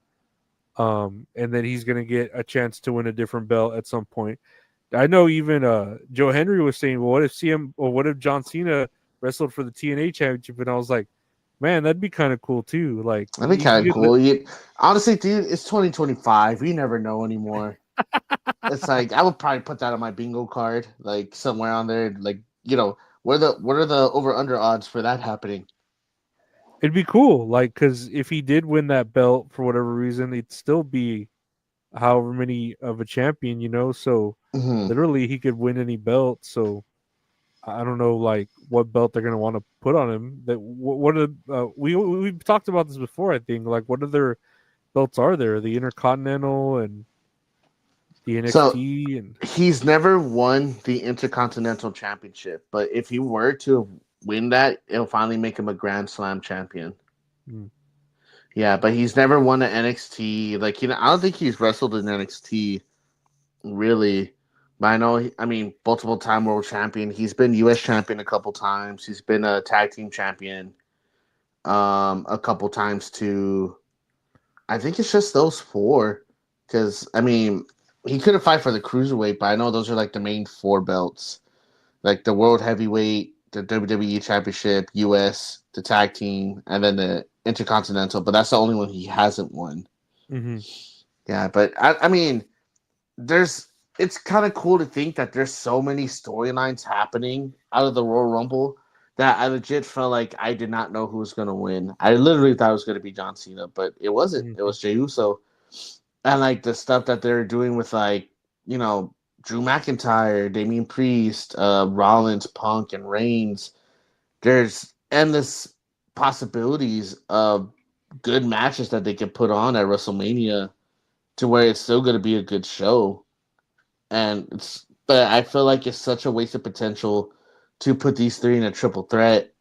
and then he's going to get a chance to win a different belt at some point. I know even Joe Hendry was saying, well, what if John Cena wrestled for the TNA championship? And I was like, man, that'd be kind of cool too. Like, That'd be kind of cool. Honestly, dude, it's 2025. We never know anymore. It's like I would probably put that on my bingo card, like somewhere on there. Like, what are the over under odds for that happening? It'd be cool, like, because if he did win that belt for whatever reason, it'd still be however many of a champion, So literally, he could win any belt. So I don't know, like, what belt they're gonna want to put on him. That what are we've talked about this before. I think, like, what other belts are there? The Intercontinental and the NXT, and he's never won the Intercontinental Championship, but if he were to win that, it'll finally make him a Grand Slam champion. Yeah, but he's never won an NXT. Like, I don't think he's wrestled in NXT, really. But I know, multiple time world champion. He's been U.S. champion a couple times. He's been a tag team champion a couple times too. I think it's just those four. Because, he couldn't fight for the cruiserweight, but I know those are like the main four belts. Like the world heavyweight, the WWE championship, US, the tag team, and then the Intercontinental. But that's the only one he hasn't won. Yeah, but it's kind of cool to think that there's so many storylines happening out of the Royal Rumble that I legit felt like I did not know who was going to win. I literally thought it was going to be John Cena, but it wasn't. It was Jey Uso. And like the stuff that they're doing with like, Drew McIntyre, Damian Priest, Rollins, Punk, and Reigns, there's endless possibilities of good matches that they can put on at WrestleMania to where it's still going to be a good show. But I feel like it's such a waste of potential to put these three in a triple threat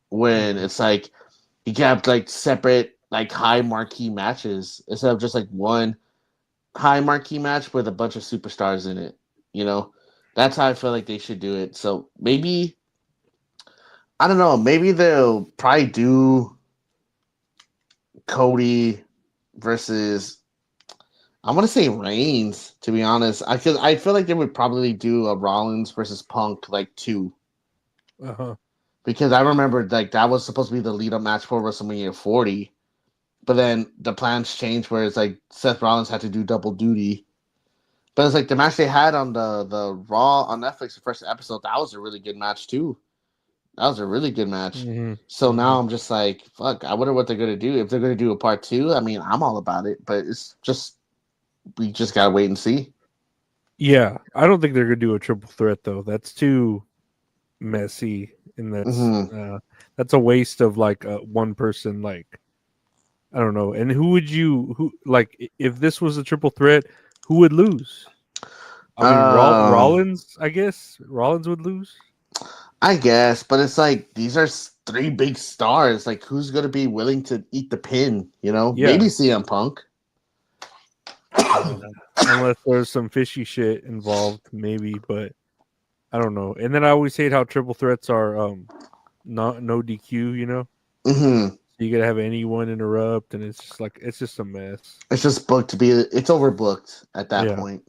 when it's like you can have like separate, like high marquee matches instead of just like one high marquee match with a bunch of superstars in it. That's how I feel like they should do it. So maybe, I don't know, maybe they'll probably do Cody versus, I want to say Reigns, to be honest. Because I feel like they would probably do a Rollins versus Punk like 2. Because I remember like that was supposed to be the lead up match for WrestleMania 40. But then the plans changed where it's like Seth Rollins had to do double duty. But it's like the match they had on the Raw on Netflix, the first episode, that was a really good match too. That was a really good match. So now I'm just like, fuck, I wonder what they're going to do. If they're going to do a part 2, I'm all about it. But it's just, we just got to wait and see. Yeah, I don't think they're going to do a triple threat though. That's too messy. And that's a waste of like one person, like, I don't know. And who if this was a triple threat, who would lose? Rollins, I guess. Rollins would lose. I guess, but it's like these are 3 big stars. Like, who's going to be willing to eat the pin? Yeah. Maybe CM Punk. Unless there's some fishy shit involved, maybe, but I don't know. And then I always hate how triple threats are no DQ, You gotta have anyone interrupt, and it's just a mess. It's just booked it's overbooked at that point.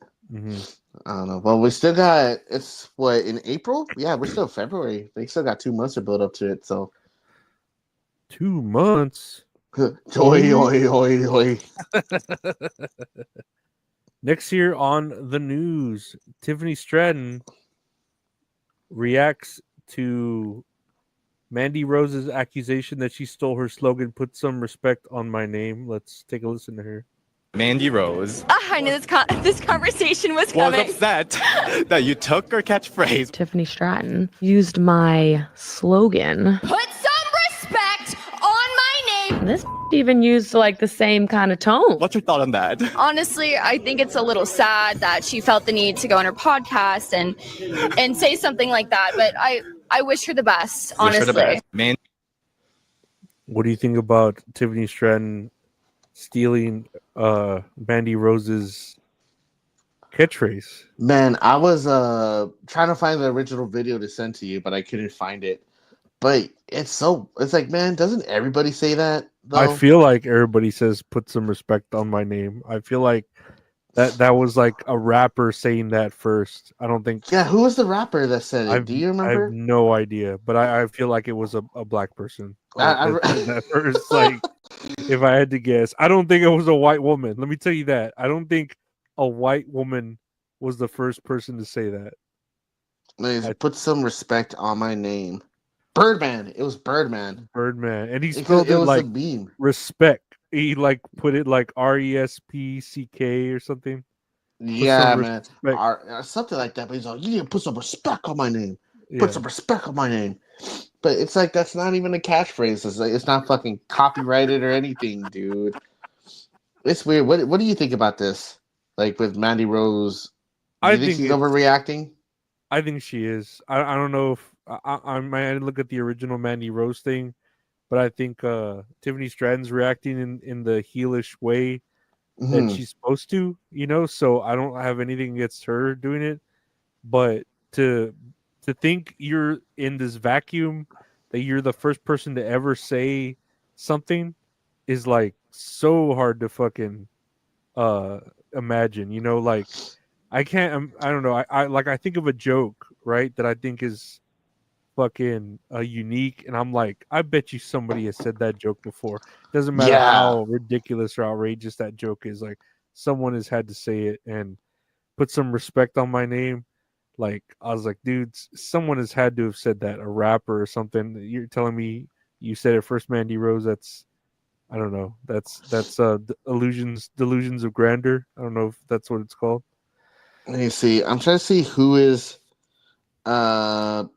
I don't know. Well, we still got, it's what, in April? Yeah, we're still February. They still got 2 months to build up to it. So 2 months. Oi. Next year on the news, Tiffany Stratton reacts to Mandy Rose's accusation that she stole her slogan, "Put some respect on my name." Let's take a listen to her. Mandy Rose. I knew this conversation was coming. Was upset that you took her catchphrase. Tiffany Stratton used my slogan. Put some respect on my name. This even used like the same kind of tone. What's your thought on that? Honestly, I think it's a little sad that she felt the need to go on her podcast and say something like that. But I wish her the best, honestly. Wish her the best. What do you think about Tiffany Stratton stealing Mandy Rose's catchphrase? Man, I was trying to find the original video to send to you, but I couldn't find it. But it's like, man, doesn't everybody say that though? I feel like everybody says put some respect on my name. I feel like that was like a rapper saying that first. I don't think. Yeah, who was the rapper that said it? Do you I have remember? no idea, but I feel like it was a black person. That first, like, if I had to guess, I don't think it was a white woman. Let me tell you that. I don't think a white woman was the first person to say that. Please put some respect on my name. Birdman. It was Birdman. Birdman, and he spelled it was like a meme. respect. He like put it like RESPCK or something. Yeah, man, something like that. But he's like, you need to put some respect on my name. Put some respect on my name. But it's like that's not even a catchphrase. It's like it's not fucking copyrighted or anything, dude. It's weird. What do you think about this? Like with Mandy Rose, do you think she's overreacting? I think she is. I don't know if I might look at the original Mandy Rose thing, but I think Tiffany Stratton's reacting in the heelish way that she's supposed to, so I don't have anything against her doing it. But to think you're in this vacuum, that you're the first person to ever say something is like so hard to fucking imagine, like I can't, I don't know. I think of a joke, right, that I think is fucking unique, and I'm like, I bet you somebody has said that joke before. Doesn't matter how ridiculous or outrageous that joke is, like someone has had to say it and put some respect on my name. Like I was like, dude, someone has had to have said that, a rapper or something. You're telling me you said it first, Mandy Rose? That's, I don't know. That's delusions of grandeur. I don't know if that's what it's called. Let me see. I'm trying to see who has. Damn,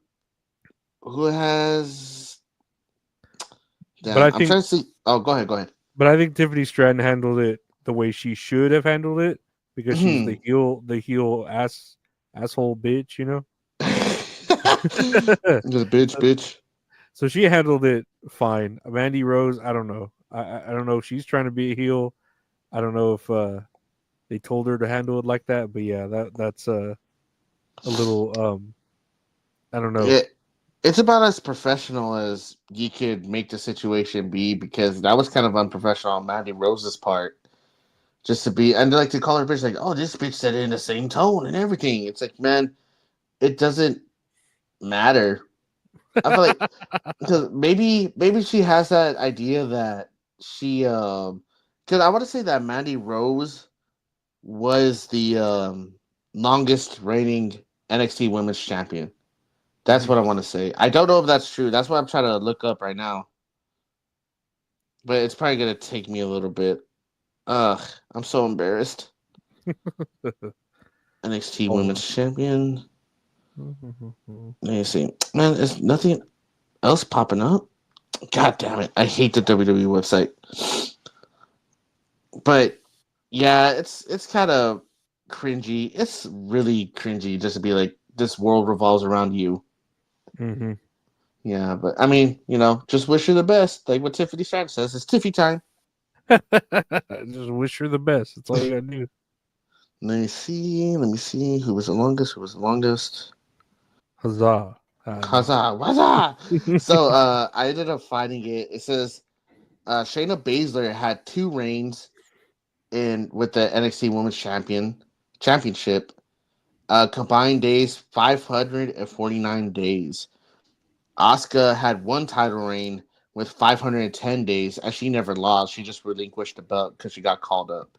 but I'm trying to see. Oh, go ahead. But I think Tiffany Stratton handled it the way she should have handled it because she's the heel asshole bitch, Just bitch. So she handled it fine. Mandy Rose, I don't know. I don't know if she's trying to be a heel. I don't know if they told her to handle it like that. But yeah, that's a little I don't know. It's about as professional as you could make the situation be, because that was kind of unprofessional on Mandy Rose's part. Just to be, and like to call her bitch, like, oh, this bitch said it in the same tone and everything. It's like, man, it doesn't matter. I feel like because maybe she has that idea that she because I want to say that Mandy Rose was the longest reigning NXT Women's Champion. That's what I want to say. I don't know if that's true. That's what I'm trying to look up right now. But it's probably gonna take me a little bit. I'm so embarrassed. NXT Women's Champion. Let me see. Man, there's nothing else popping up. God damn it. I hate the WWE website. But yeah, it's kind of cringy. It's really cringy just to be like, this world revolves around you. Mm-hmm. Yeah, but I mean, just wish her the best. Like what Tiffany Stratton says, it's Tiffy time. Just wish her the best. That's all you gotta do. Let me see. Who was the longest? Huzzah. Huzzah. So I ended up finding it. It says Shayna Baszler had 2 reigns with the NXT Women's Championship. Combined days 549 days. Asuka had 1 title reign with 510 days, and she never lost. She just relinquished the belt because she got called up.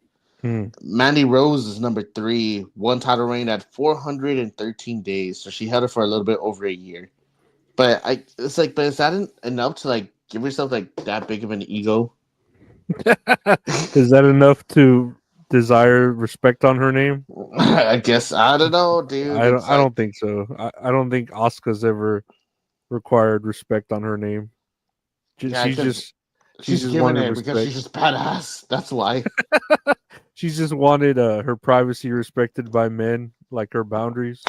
Mandy Rose is number 3, 1 title reign at 413 days, so she held it for a little bit over a year. But is that enough to like give yourself like that big of an ego? Is that enough to desire respect on her name? I guess I don't know, dude. I don't think so. I don't think Asuka's ever required respect on her name. She's just giving it because she's just badass. That's why. She's just wanted her privacy respected by men, like her boundaries.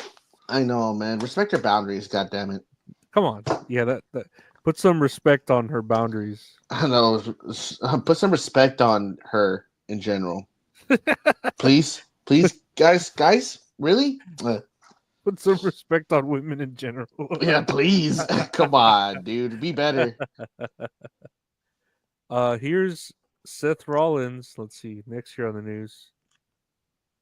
I know, man. Respect her boundaries, goddammit. Come on. Yeah, that put some respect on her boundaries. I know. Put some respect on her in general. Please, guys, really? Put some respect on women in general. Yeah, please. Come on, dude. Be better. Here's Seth Rollins. Let's see. Next year on the news.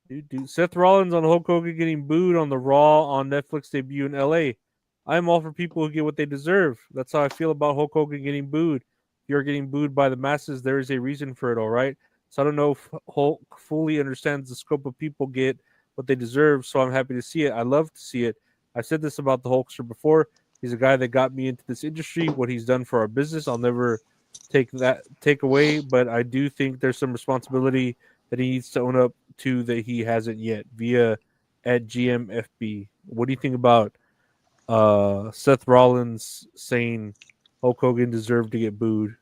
Dude. Seth Rollins on Hulk Hogan getting booed on the Raw on Netflix debut in LA. I'm all for people who get what they deserve. That's how I feel about Hulk Hogan getting booed. If you're getting booed by the masses, there is a reason for it, all right? So I don't know if Hulk fully understands the scope of people get what they deserve, so I'm happy to see it. I love to see it. I said this about the Hulkster before. He's a guy that got me into this industry. What he's done for our business, I'll never take away, but I do think there's some responsibility that he needs to own up to that he hasn't yet via at GMFB. What do you think about Seth Rollins saying Hulk Hogan deserved to get booed?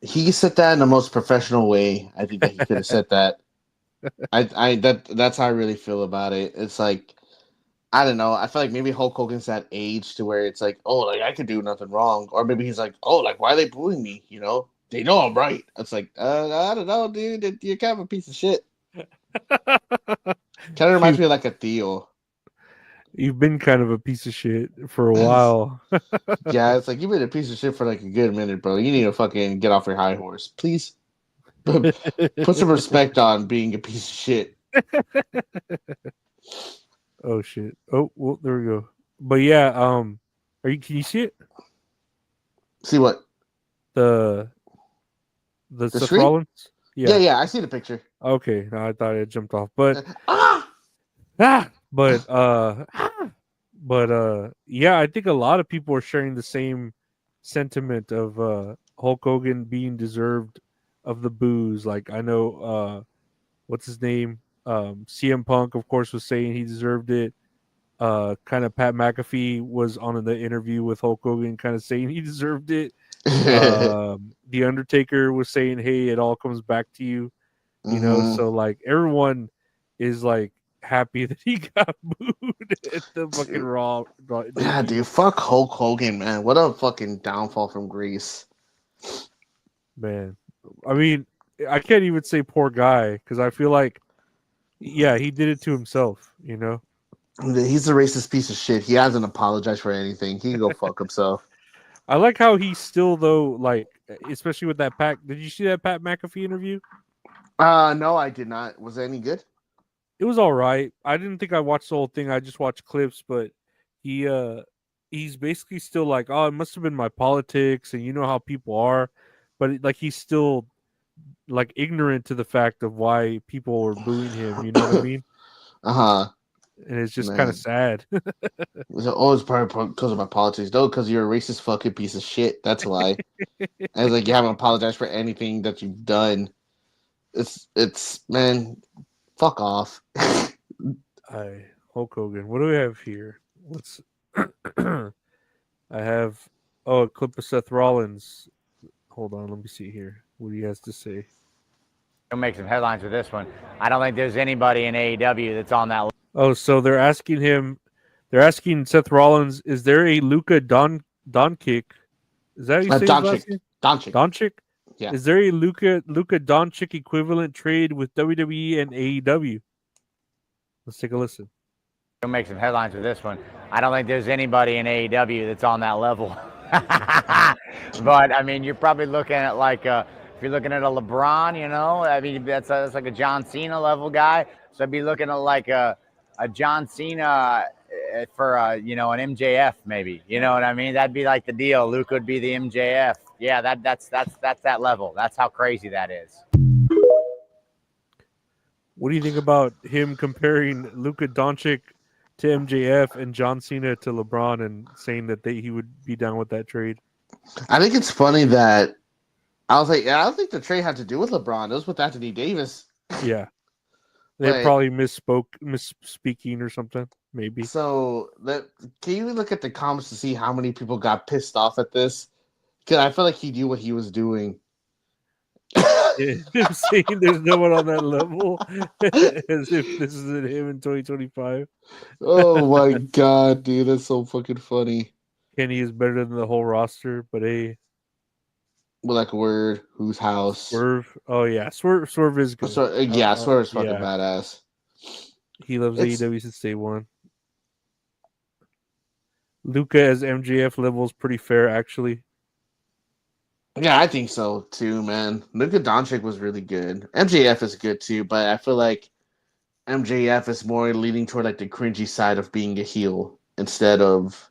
He said that in the most professional way. I think that he could have said that. That's how I really feel about it. It's like, I don't know. I feel like maybe Hulk Hogan's that age to where it's like, oh, like I could do nothing wrong, or maybe he's like, oh, like why are they booing me? You know, they know I'm right. It's like, I don't know, dude. You're kind of a piece of shit. Kind of reminds me of like a Theo. You've been kind of a piece of shit for a while. Yeah, it's like you've been a piece of shit for like a good minute, bro. You need to fucking get off your high horse, please. Put some respect on being a piece of shit. Oh shit! Oh, well, there we go. But yeah, Can you see it? See what? The Seth screen? Rollins. Yeah. I see the picture. Okay, no, I thought it jumped off, but yeah, I think a lot of people are sharing the same sentiment of Hulk Hogan being deserved of the boos. Like I know, what's his name? CM Punk, of course, was saying he deserved it. Kind of Pat McAfee was on the interview with Hulk Hogan, kind of saying he deserved it. The Undertaker was saying, "Hey, it all comes back to you," you know. So like everyone is like happy that he got booed at the fucking Raw. Yeah, dude, fuck Hulk Hogan, man. What a fucking downfall from Greece, man. I mean, I can't even say poor guy because I feel like, yeah, he did it to himself, you know. He's a racist piece of shit. He hasn't apologized for anything. He can go fuck himself. I like how he's still though, like especially with that Pat. Did you see that Pat McAfee interview? No, I did not. Was it any good? It was all right. I didn't think I watched the whole thing. I just watched clips, but he's basically still like, oh, it must have been my politics, and you know how people are, but like he's still like ignorant to the fact of why people were booing him. You know what I mean? And it's just kind of sad. It's probably because of my politics, though, because you're a racist fucking piece of shit. That's why. And it's like you haven't apologized for anything that you've done. It's man, fuck off. Hulk Hogan. What do we have here? Let's. I have a clip of Seth Rollins. Hold on, let me see here what he has to say. He'll make some headlines with this one. I don't think there's anybody in AEW that's on that. Oh, so they're asking Seth Rollins, is there a Luka Doncic? Is that how you say his last name? Doncic? Yeah. Is there a Luka Doncic equivalent trade with WWE and AEW? Let's take a listen. He'll make some headlines with this one. I don't think there's anybody in AEW that's on that level. But I mean, you're probably looking at like if you're looking at a LeBron, you know, I mean that's like a John Cena level guy. So I'd be looking at like a John Cena for you know, an MJF maybe. You know what I mean? That'd be like the deal. Luke would be the MJF. Yeah, that's that level. That's how crazy that is. What do you think about him comparing Luka Doncic to MJF and John Cena to LeBron and saying that he would be down with that trade? I think it's funny that I was like, I don't think the trade had to do with LeBron. It was with Anthony Davis. Yeah. They probably misspeaking or something, maybe. So, can you look at the comments to see how many people got pissed off at this? Because I feel like he knew what he was doing. Saying there's no one on that level, as if this isn't him in 2025. Oh my god, dude, that's so fucking funny. Kenny is better than the whole roster, but hey. Well, like word, whose house? Swerve. Oh yeah, Swerve is good. Swerve is fucking badass. He loves AEW since day one. Luca as MJF level is pretty fair, actually. Yeah, I think so too, man. Luka Doncic was really good. MJF is good too, but I feel like MJF is more leaning toward like the cringy side of being a heel instead of,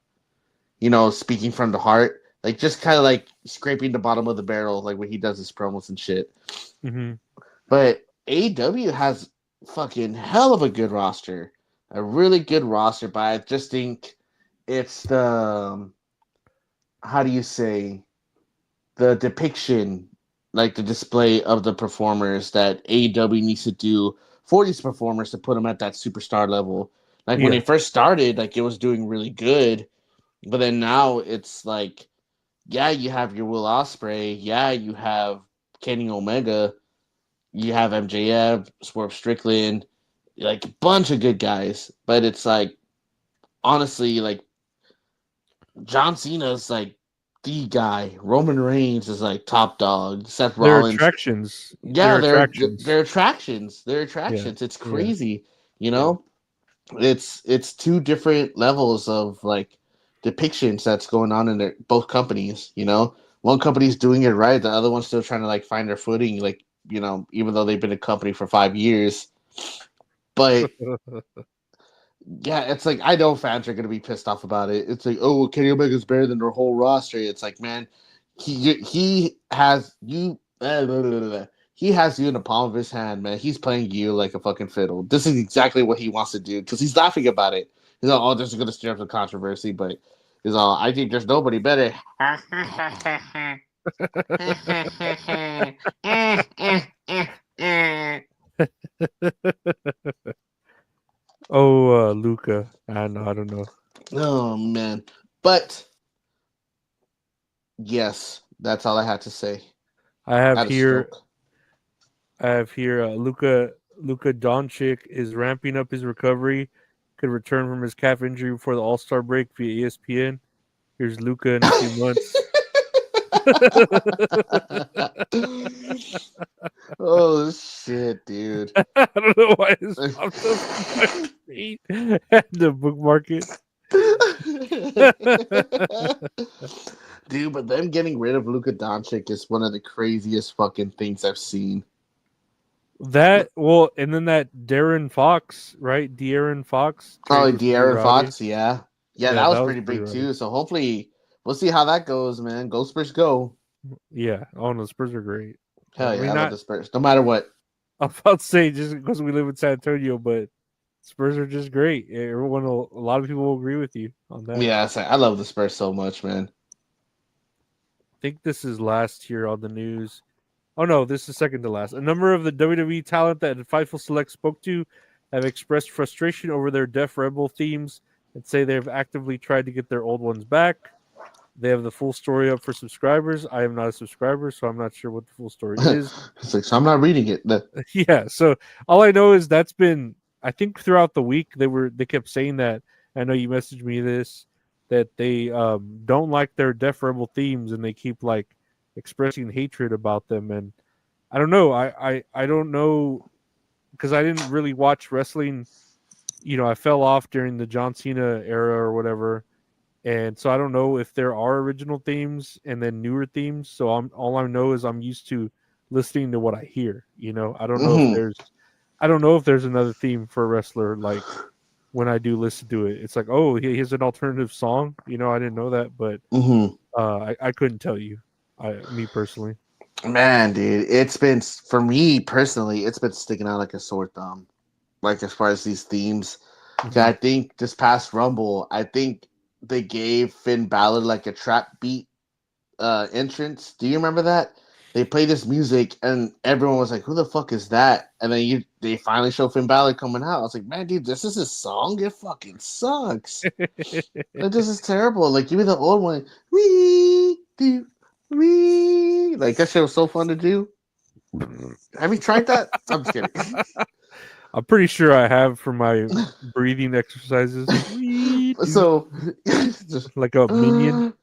speaking from the heart. Like just kind of like scraping the bottom of the barrel, like when he does his promos and shit. Mm-hmm. But AEW has fucking hell of a good roster, a really good roster. But I just think it's the how do you say the depiction, like the display of the performers that AEW needs to do for these performers to put them at that superstar level. Like when they first started, like it was doing really good, but then now it's like, yeah, you have your Will Ospreay, yeah, you have Kenny Omega, you have MJF, Swerve Strickland, like a bunch of good guys, but it's like honestly, like John Cena's like the guy. Roman Reigns is like top dog. Seth Rollins. Attractions. Yeah, they're attractions. They're attractions. It's crazy. Yeah. It's two different levels of like depictions that's going on in both companies. One company's doing it right, the other one's still trying to like find their footing. Like even though they've been a company for 5 years, but. Yeah, it's like I know fans are gonna be pissed off about it. It's like, oh, Kenny Omega's better than their whole roster. It's like, man, he has you. He has you in the palm of his hand, man. He's playing you like a fucking fiddle. This is exactly what he wants to do because he's laughing about it. He's all, oh, this is gonna stir up the controversy, but he's all, I think there's nobody better. Oh, Luca. I don't know. Oh man, but yes, that's all I had to say. I have here Luca Doncic is ramping up his recovery. Could return from his calf injury before the All-Star break via ESPN. Here's Luca in a few months. Oh shit, dude! I don't know why this popped up on my feed at the book market. Dude, but them getting rid of Luka Doncic is one of the craziest fucking things I've seen. And then that De'Aaron Fox, right? De'Aaron Fox. Oh, De'Aaron Fox, yeah, that was pretty big too. So hopefully we'll see how that goes, man. Go Spurs, go! Yeah, the Spurs are great. Hell yeah, I love the Spurs. No matter what. I'm about to say just because we live in San Antonio, but Spurs are just great. A lot of people will agree with you on that. Yeah, I love the Spurs so much, man. I think this is last here on the news. Oh no, this is second to last. A number of the WWE talent that Fightful Select spoke to have expressed frustration over their Def Rebel themes and say they have actively tried to get their old ones back. They have the full story up for subscribers. I am not a subscriber, so I'm not sure what the full story is. It's like, so I'm not reading it. Yeah, so all I know is that's been, I think throughout the week they kept saying that. I know you messaged me this, that they don't like their Def Rebel themes and they keep like expressing hatred about them. And I don't know. I don't know because I didn't really watch wrestling. I fell off during the John Cena era or whatever. And so I don't know if there are original themes and then newer themes. So all I know is I'm used to listening to what I hear. I don't know if there's another theme for a wrestler like when I do listen to it. It's like, oh, he has an alternative song. I didn't know that, but I couldn't tell you. Me personally. Man, dude, it's been, for me personally, it's been sticking out like a sore thumb. Like as far as these themes, I think this past Rumble, they gave Finn Balor like a trap beat entrance. Do you remember that? They played this music and everyone was like, who the fuck is that? And then they finally show Finn Balor coming out. I was like, man, dude, this is his song? It fucking sucks. Like, this is terrible. Like, give me the old one. Like, that shit was so fun to do. Have you tried that? I'm just kidding. I'm pretty sure I have for my breathing exercises. So, like a minion.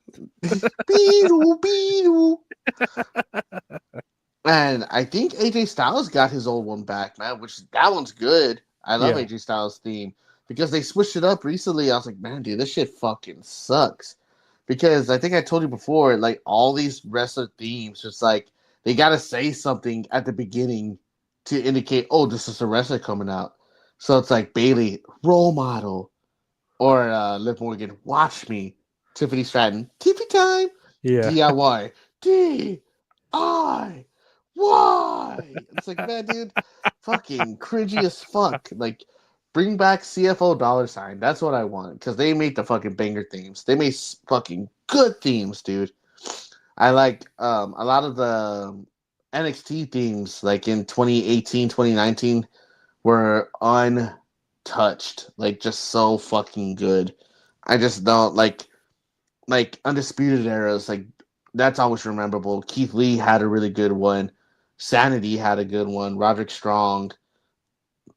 And I think AJ Styles got his old one back, man, that one's good. I love AJ Styles' theme. because they switched it up recently. I was like, man, dude, this shit fucking sucks. Because I think I told you before, like all these wrestler themes, just like they gotta say something at the beginning to indicate, oh, this is a wrestler coming out. So it's like Bailey, role model, or Liv Morgan, watch me. Tiffany Stratton, TV time. Yeah. DIY, DIY. It's like, man, dude, fucking cringy as fuck. Like, bring back CFO $. That's what I want, because they made the fucking banger themes. They made fucking good themes, dude. I like a lot of the NXT themes, like in 2018, 2019, were untouched. Like, just so fucking good. I just don't like Undisputed Eras. Like, that's always rememberable. Keith Lee had a really good one. Sanity had a good one. Roderick Strong.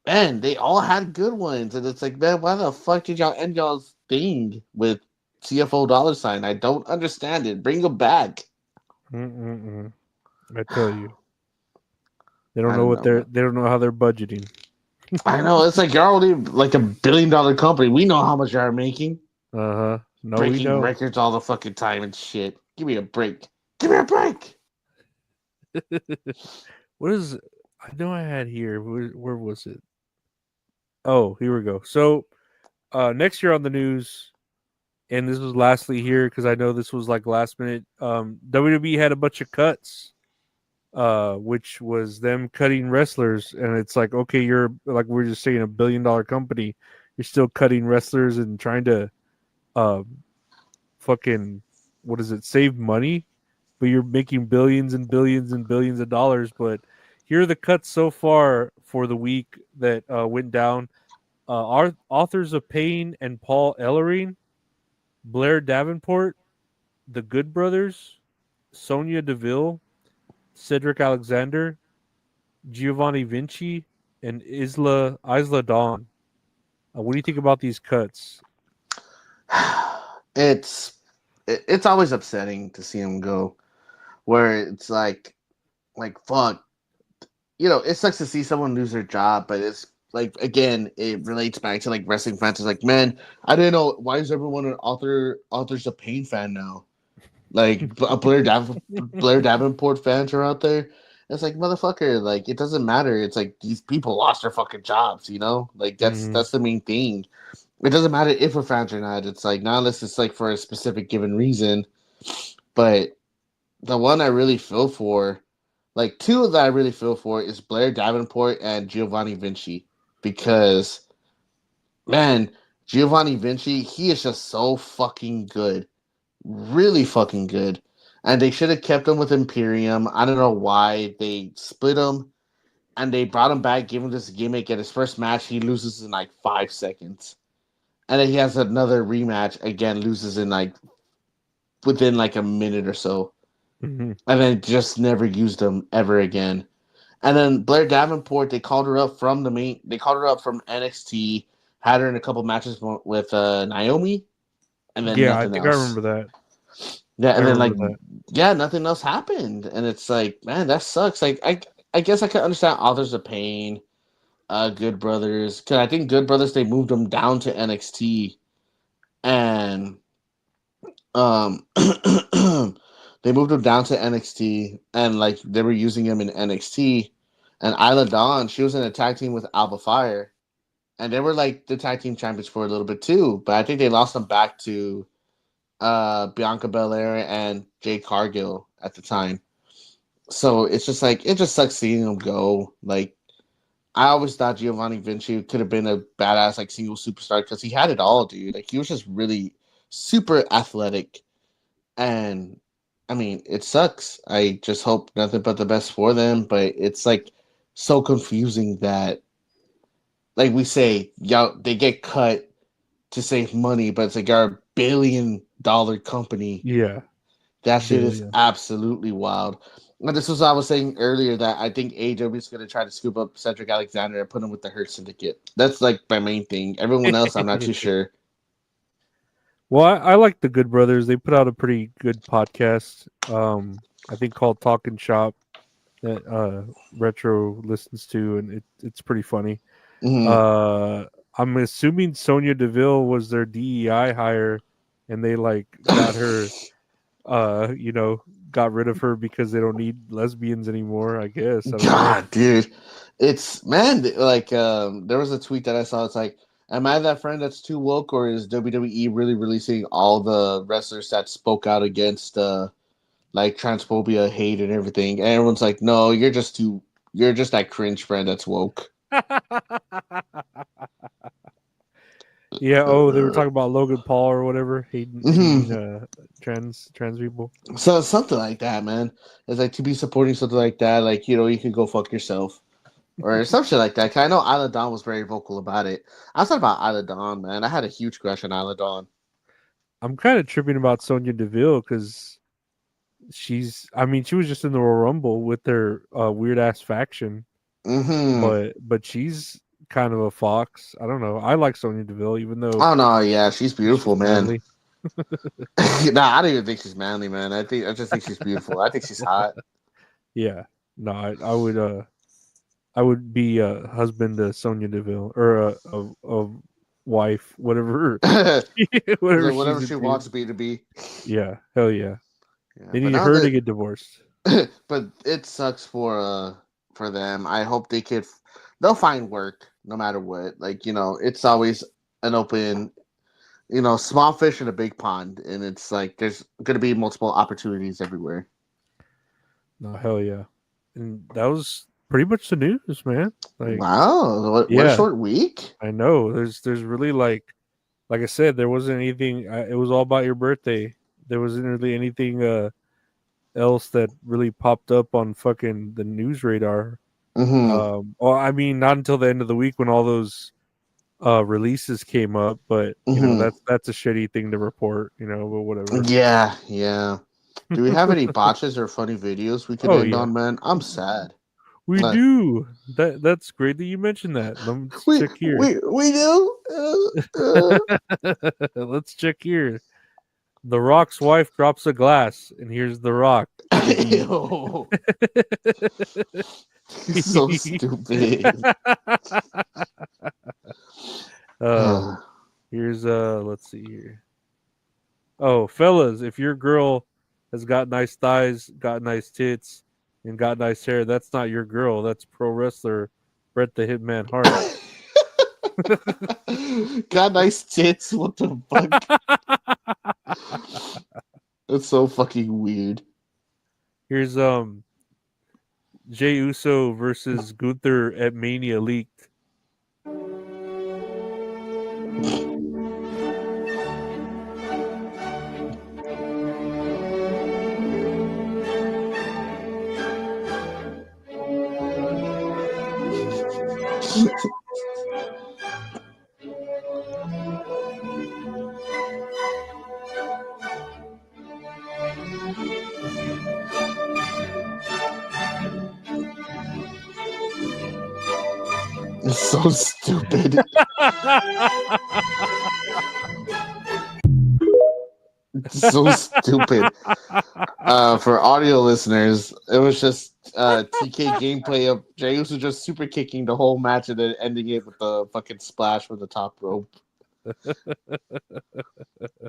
Man, they all had good ones. And it's like, man, why the fuck did y'all end y'all's thing with CFO $? I don't understand it. Bring them back. I tell you. They don't know they don't know how they're budgeting. I know. It's like, you're already like $1 billion company. We know how much you're making. No, breaking records all the fucking time and shit. Give me a break. Give me a break. What is? I know I had here. Where was it? Oh, here we go. So, next year on the news, and this was lastly here because I know this was like last minute. WWE had a bunch of cuts, which was them cutting wrestlers, and it's like, okay, you're like we're just saying $1 billion company, you're still cutting wrestlers and trying to, fucking, what is it? Save money, but you're making billions and billions and billions of dollars. But here are the cuts so far for the week that went down. Our Authors of Pain and Paul Ellering, Blair Davenport, the Good Brothers, Sonia Deville, Cedric Alexander, Giovanni Vinci, and Isla Dawn. What do you think about these cuts? It's always upsetting to see them go, where it's like fuck, it sucks to see someone lose their job, but it's like, again, it relates back to like wrestling fans. It's like, man, I didn't know, why is everyone an Authors of Pain fan now? Like, Blair Davenport fans are out there. It's like, motherfucker, like, it doesn't matter. It's like these people lost their fucking jobs, Like, that's the main thing. It doesn't matter if we're fans or not. It's like, not unless it's like for a specific given reason. But the one I really feel for, like two that I really feel for, is Blair Davenport and Giovanni Vinci. Because, man, Giovanni Vinci, he is just so fucking good. Really fucking good. And they should have kept him with Imperium. I don't know why they split him. And they brought him back, gave him this gimmick. At his first match, he loses in like 5 seconds. And then he has another rematch, again, loses in like within like a minute or so. And then just never used him ever again. And then Blair Davenport, they called her up from NXT, had her in a couple matches with Naomi. And then I think else. I remember that. Yeah, and then nothing else happened. And it's like, man, that sucks. Like, I guess I can understand Authors of Pain, Good Brothers, because I think Good Brothers, they moved them down to NXT, and they moved him down to NXT, and like they were using him in NXT. And Isla Dawn, she was in a tag team with Alba Fire, and they were like the tag team champions for a little bit too. But I think they lost them back to Bianca Belair and Jade Cargill at the time. So it's just like, it just sucks seeing them go. Like, I always thought Giovanni Vinci could have been a badass like single superstar, because he had it all, dude. Like, he was just really super athletic. And I mean, it sucks. I just hope nothing but the best for them. But it's like so confusing that, like we say, they get cut to save money, but it's like, you're $1 billion company. Yeah. That shit is absolutely wild. And this was what I was saying earlier, that I think AEW is going to try to scoop up Cedric Alexander and put him with the Hurt Syndicate. That's like my main thing. Everyone else, I'm not too sure. Well, I like the Good Brothers. They put out a pretty good podcast, I think called Talking Shop, that Retro listens to, and it's pretty funny. I'm assuming Sonya Deville was their DEI hire, and they like got her, got rid of her because they don't need lesbians anymore. I guess. I don't know. Dude, it's like there was a tweet that I saw. It's like, am I that friend that's too woke, or is WWE really releasing all the wrestlers that spoke out against like transphobia, hate, and everything? And everyone's like, no, you're just that cringe friend that's woke. Yeah. Oh, they were talking about Logan Paul or whatever, hating trans people. So something like that, man. It's like to be supporting something like that. Like, you can go fuck yourself, or some shit like that. 'Cause I know Isla Dawn was very vocal about it. I was talking about Isla Dawn, man. I had a huge crush on Isla Dawn. I'm kind of tripping about Sonya Deville because she was just in the Royal Rumble with their weird ass faction, but she's kind of a fox. I don't know. I like Sonya Deville, even though. Oh no, yeah, she's beautiful, man. Nah, I don't even think she's manly, man. I just think she's beautiful. I think she's hot. Yeah, no, I would be a husband to Sonya Deville or a wife, whatever, whatever she wants me to be. Yeah, hell yeah. They need her to get divorced. But it sucks for them. I hope they'll find work no matter what. Like, it's always an open, small fish in a big pond, and it's like there's going to be multiple opportunities everywhere. No, hell yeah. And that was pretty much the news, man. Like, wow, what a short week. I know. There's really like I said, there wasn't anything. It was all about your birthday. There wasn't really anything else that really popped up on fucking the news radar. Mm-hmm. Well, I mean, not until the end of the week when all those releases came up, but that's a shitty thing to report, but whatever. Yeah. Do we have any botches or funny videos we could end on, man? I'm sad. We do. That's great that you mentioned that. Let's check here. We do. Let's check here. The Rock's wife drops a glass, and here's The Rock. He's so stupid. Here's let's see here. Oh, fellas, if your girl has got nice thighs, got nice tits, and got nice hair, that's not your girl. That's pro wrestler Bret the Hitman Hart. Got nice tits. What the fuck? That's so fucking weird. Here's Jey Uso versus Gunther at Mania leaked. It's so stupid. It's so stupid. For audio listeners, it was just TK gameplay of Jey Uso just super kicking the whole match and then ending it with the fucking splash from the top rope.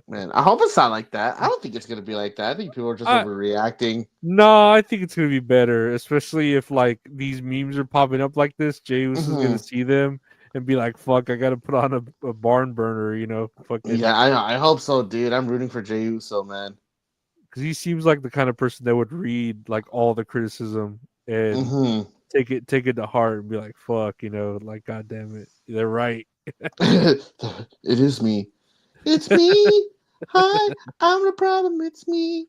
Man, I hope it's not like that. I don't think it's gonna be like that. I think people are just overreacting. No, I think it's gonna be better, especially if like these memes are popping up like this. Jey Uso is gonna see them and be like, "Fuck, I gotta put on a barn burner," Fucking. Yeah, I hope so, dude. I'm rooting for Jey Uso, man. Because he seems like the kind of person that would read like all the criticism and take it to heart and be like, "Fuck," like, God damn it, they're right. It is me. It's me. Hi, I'm the problem. It's me.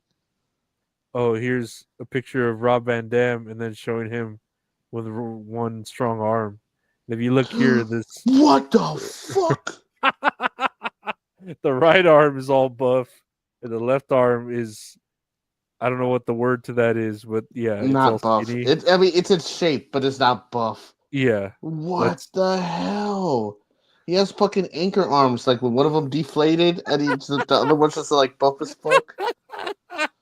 Oh, here's a picture of Rob Van Dam and then showing him with one strong arm. And if you look here, this what the fuck? The right arm is all buff, and the left arm is, I don't know what the word to that is, but yeah, it's not all buff. skinny. It's in shape, but it's not buff. Yeah. What the hell? He has fucking anchor arms, like when one of them deflated, and the other one's just like buff as fuck.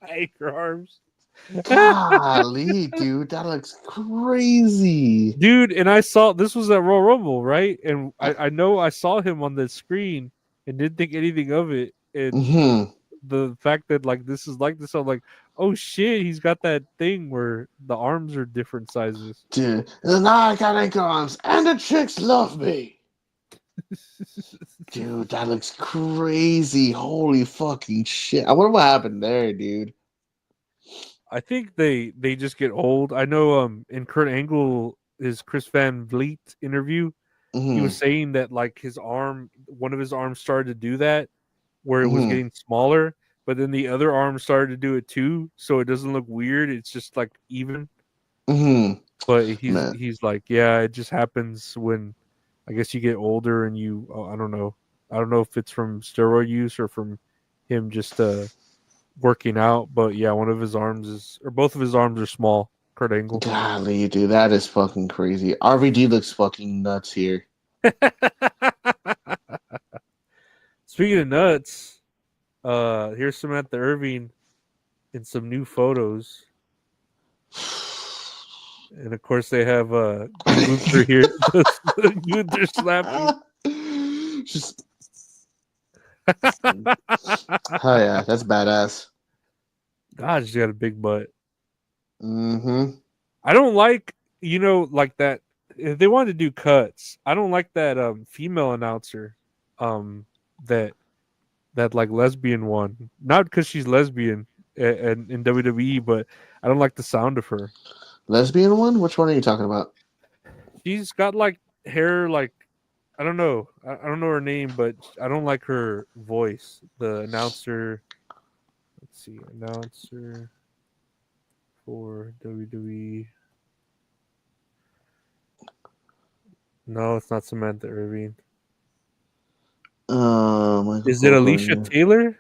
Anchor arms. Golly, dude, that looks crazy. Dude, and I saw this was at Royal Rumble, right? And I know I saw him on the screen and didn't think anything of it. And the fact that like this is like this, I'm like, oh shit, he's got that thing where the arms are different sizes. Dude, now I got ankle arms, and the chicks love me. Dude, that looks crazy. Holy fucking shit. I wonder what happened there, dude. I think they just get old. I know in Kurt Angle, his Chris Van Vliet interview, he was saying that like his arm, one of his arms started to do that where it was getting smaller, but then the other arm started to do it too, so it doesn't look weird. It's just like even. But he's like, yeah, it just happens when I guess you get older and you I don't know if it's from steroid use or from him just working out, but yeah, one of his arms both of his arms are small. Kurt Angle. Golly, dude, that is fucking crazy. RVD looks fucking nuts here. Speaking of nuts, here's Samantha Irvin in some new photos. And of course they have Gunther here. Gunther slapping. Just oh yeah, that's badass. God, she's got a big butt. I don't like, like that. If they wanted to do cuts, I don't like that female announcer, that like lesbian one. Not because she's lesbian and in WWE, but I don't like the sound of her. Lesbian one? Which one are you talking about? She's got like hair, like I don't know. I don't know her name, but I don't like her voice. The announcer. Let's see, announcer for WWE. No, it's not Samantha Irvin. Is it Alicia Taylor?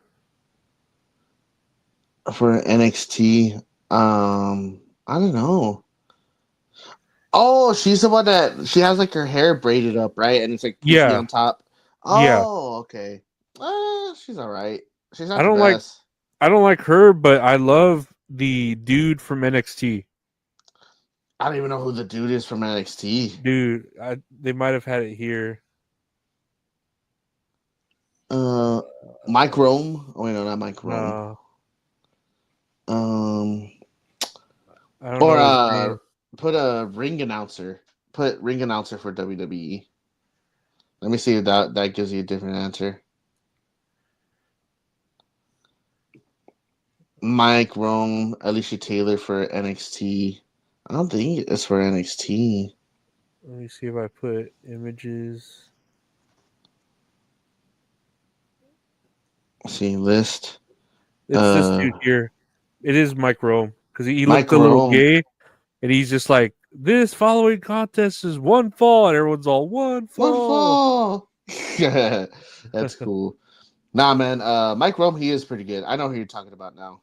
For NXT? I don't know. Oh, she's the one that she has like her hair braided up, right? And it's like on top. Oh, okay. She's all right. She's not the best. I don't like her, but I love the dude from NXT. I don't even know who the dude is from NXT. Dude, they might have had it here. Mike Rome. Oh wait, no, not Mike Rome. I don't know put a ring announcer. Put ring announcer for WWE. Let me see if that gives you a different answer. Mike Rome, Alicia Taylor for NXT. I don't think it's for NXT. Let me see if I put images. See list. It's this dude here. It is Mike Rome because he looked a little gay, and he's just like, "This following contest is one fall," and everyone's all one fall. Yeah, that's cool. Nah, man. Mike Rome, he is pretty good. I know who you're talking about now.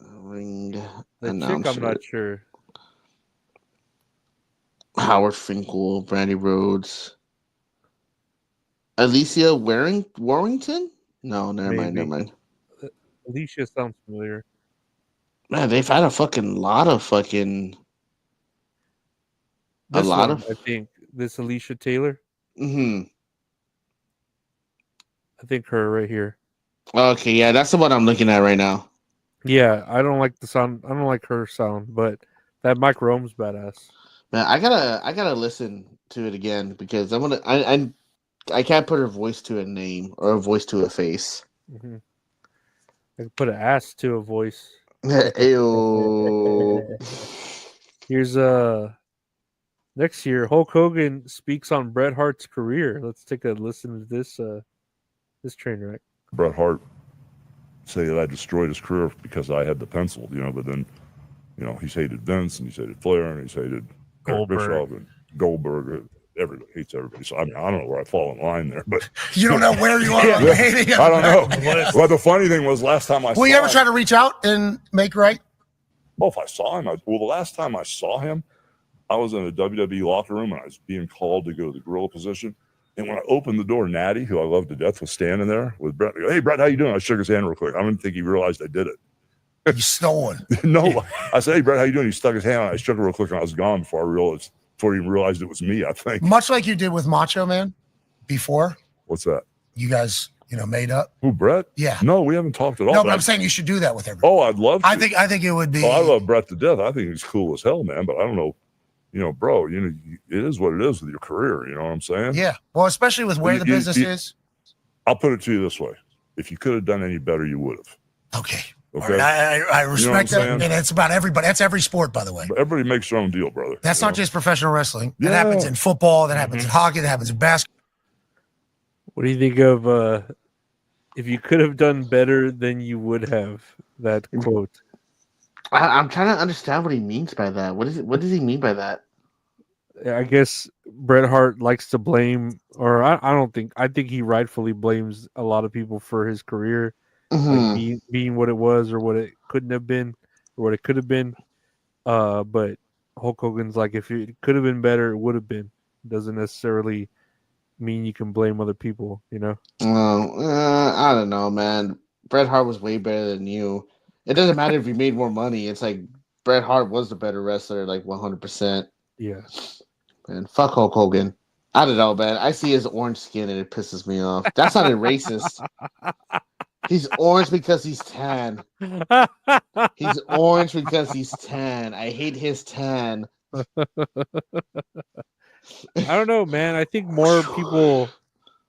Ring announcer. Chick, I'm not sure. Howard Finkel, Mandy Rose, Alicia Warrington. No, never mind. Alicia sounds familiar. Man, they've had a fucking lot of fucking. I think this Alicia Taylor. I think her right here. Okay, yeah, that's the one I'm looking at right now. Yeah, I don't like the sound. I don't like her sound, but that Mike Rome's badass. Man, I gotta listen to it again because I can't put her voice to a name or a voice to a face. I can put an ass to a voice. Ew. Here's next year Hulk Hogan speaks on Bret Hart's career. Let's take a listen to this train wreck. Bret Hart say that I destroyed his career because I had the pencil, but then he's hated Vince and he's hated Flair and he's hated Bischoff and Goldberg. Everybody hates everybody. So I don't know where I fall in line there, but you don't know where you are on the hating. I don't know. Well, the funny thing was last time I saw him. Will you ever try to reach out and make right? Well, if I saw him, the last time I saw him, I was in a WWE locker room and I was being called to go to the gorilla position. And when I opened the door, Natty, who I love to death, was standing there with Bret. I go, "Hey, Bret, how you doing?" I shook his hand real quick. I didn't think he realized I did it. You stolen. No, I said, "Hey, Brett, how you doing?" He stuck his hand on it. I shook it real quick, and I was gone before he even realized it was me. I think. Much like you did with Macho Man before. What's that? You guys, made up. Who, Brett? Yeah. No, we haven't talked at all. No, but I'm saying you should do that with everyone. Oh, I'd love to. I think it would be. Oh, I love Brett to death. I think he's cool as hell, man. But I don't know, bro. It is what it is with your career. You know what I'm saying? Yeah. Well, especially with where the business is. I'll put it to you this way: if you could have done any better, you would have. Okay. Okay. I respect that, and it's about everybody. That's every sport, by the way. But everybody makes their own deal, brother. That's not just professional wrestling. That happens in football. That happens in hockey. That happens in basketball. What do you think of if you could have done better than you would have? That quote. I'm trying to understand what he means by that. What does he mean by that? I guess Bret Hart likes to blame, or I think he rightfully blames a lot of people for his career. Like being what it was or what it couldn't have been or what it could have been. But Hulk Hogan's like, if it could have been better, it would have been. Doesn't necessarily mean you can blame other people, I don't know, man. Bret Hart was way better than you. It doesn't matter if you made more money. It's like Bret Hart was the better wrestler, like 100%. Yeah. Man, fuck Hulk Hogan. I don't know, man. I see his orange skin and it pisses me off. That's not a racist. He's orange because he's tan. He's orange because he's tan. I hate his tan. I don't know, man. I think more people,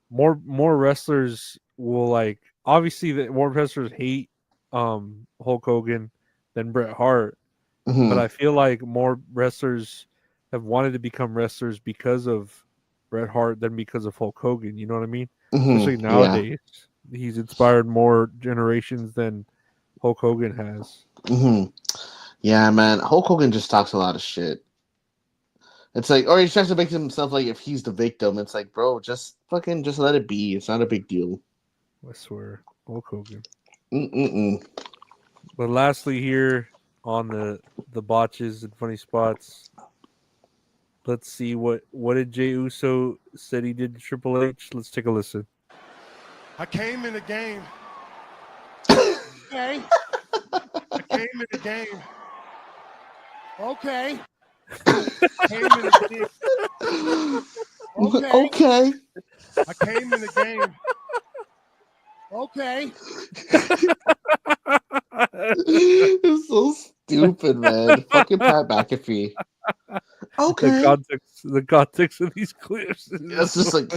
more wrestlers will like. Obviously, that more wrestlers hate Hulk Hogan than Bret Hart, but I feel like more wrestlers have wanted to become wrestlers because of Bret Hart than because of Hulk Hogan. You know what I mean? Especially nowadays. Yeah. He's inspired more generations than Hulk Hogan has. Yeah, man. Hulk Hogan just talks a lot of shit. It's like, or he tries to make himself like if he's the victim. It's like, bro, just let it be. It's not a big deal. I swear, Hulk Hogan. But lastly, here on the botches and funny spots, let's see what did Jey Uso said he did to Triple H. Let's take a listen. I came in the game. Okay. I came in the game. Okay. Came in the game. Okay. I came in the game. Okay. It's so stupid, man. Fucking Pat McAfee. Okay. The context of these clips. It's just like,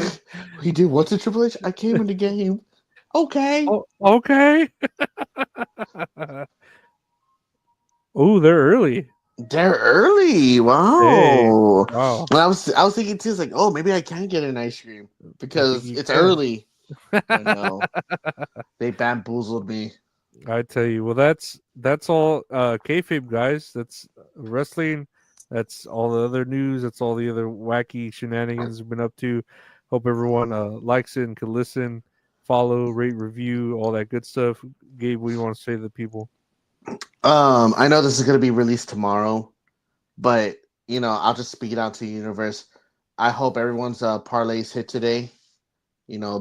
he did what to Triple H? I came in the game. Okay. Oh, okay. Oh, they're early. They're early. Wow. Hey, wow. Well, I was thinking too, it's like, oh, maybe I can get an ice cream because it's early. I know. They bamboozled me. I tell you. Well, that's all kayfabe, guys. That's wrestling. That's all the other news. That's all the other wacky shenanigans we've been up to. Hope everyone likes it and can listen, follow, rate, review, all that good stuff. Gabe, what do you want to say to the people? I know this is going to be released tomorrow, but, I'll just speak it out to the universe. I hope everyone's parlays hit today.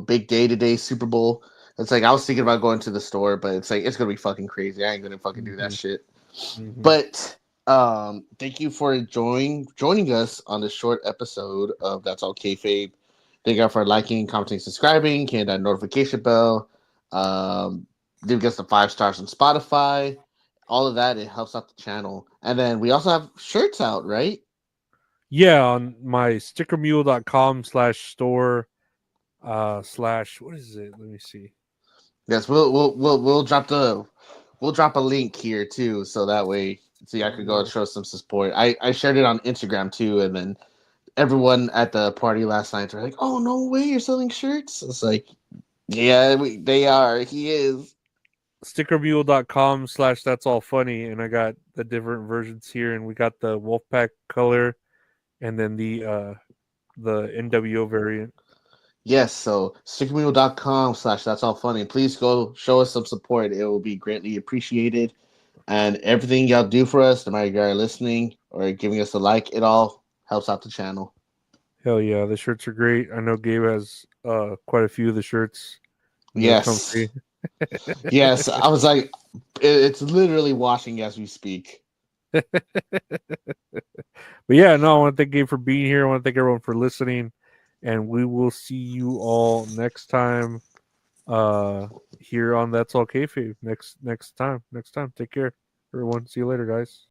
Big day today, Super Bowl. It's like I was thinking about going to the store, but it's like it's going to be fucking crazy. I ain't going to fucking do that shit. But thank you for joining us on this short episode of That's All Kayfabe. Thank you for liking, commenting, subscribing, hitting that notification bell. Give us the 5 stars on Spotify. All of that, it helps out the channel. And then we also have shirts out, right? Yeah, on my stickermule.com/store / what is it? Let me see. Yes, we'll drop a link here too, so that way I could go and show some support. I shared it on Instagram too, and then everyone at the party last night were like, "Oh, no way, you're selling shirts!" It's like, yeah, they are. He is. Stickermule.com / that's all funny, and I got the different versions here, and we got the Wolfpack color, and then the NWO variant. Yes, so stickermule.com / that's all funny. Please go show us some support. It will be greatly appreciated. And everything y'all do for us, no matter if you're listening or giving us a like, it all helps out the channel. Hell yeah, the shirts are great. I know Gabe has quite a few of the shirts. Yes. Yes, I was like, it's literally washing as we speak. But yeah, no, I want to thank Gabe for being here. I want to thank everyone for listening, and we will see you all next time here on That's All Kayfabe. Next time. Take care, everyone. See you later, guys.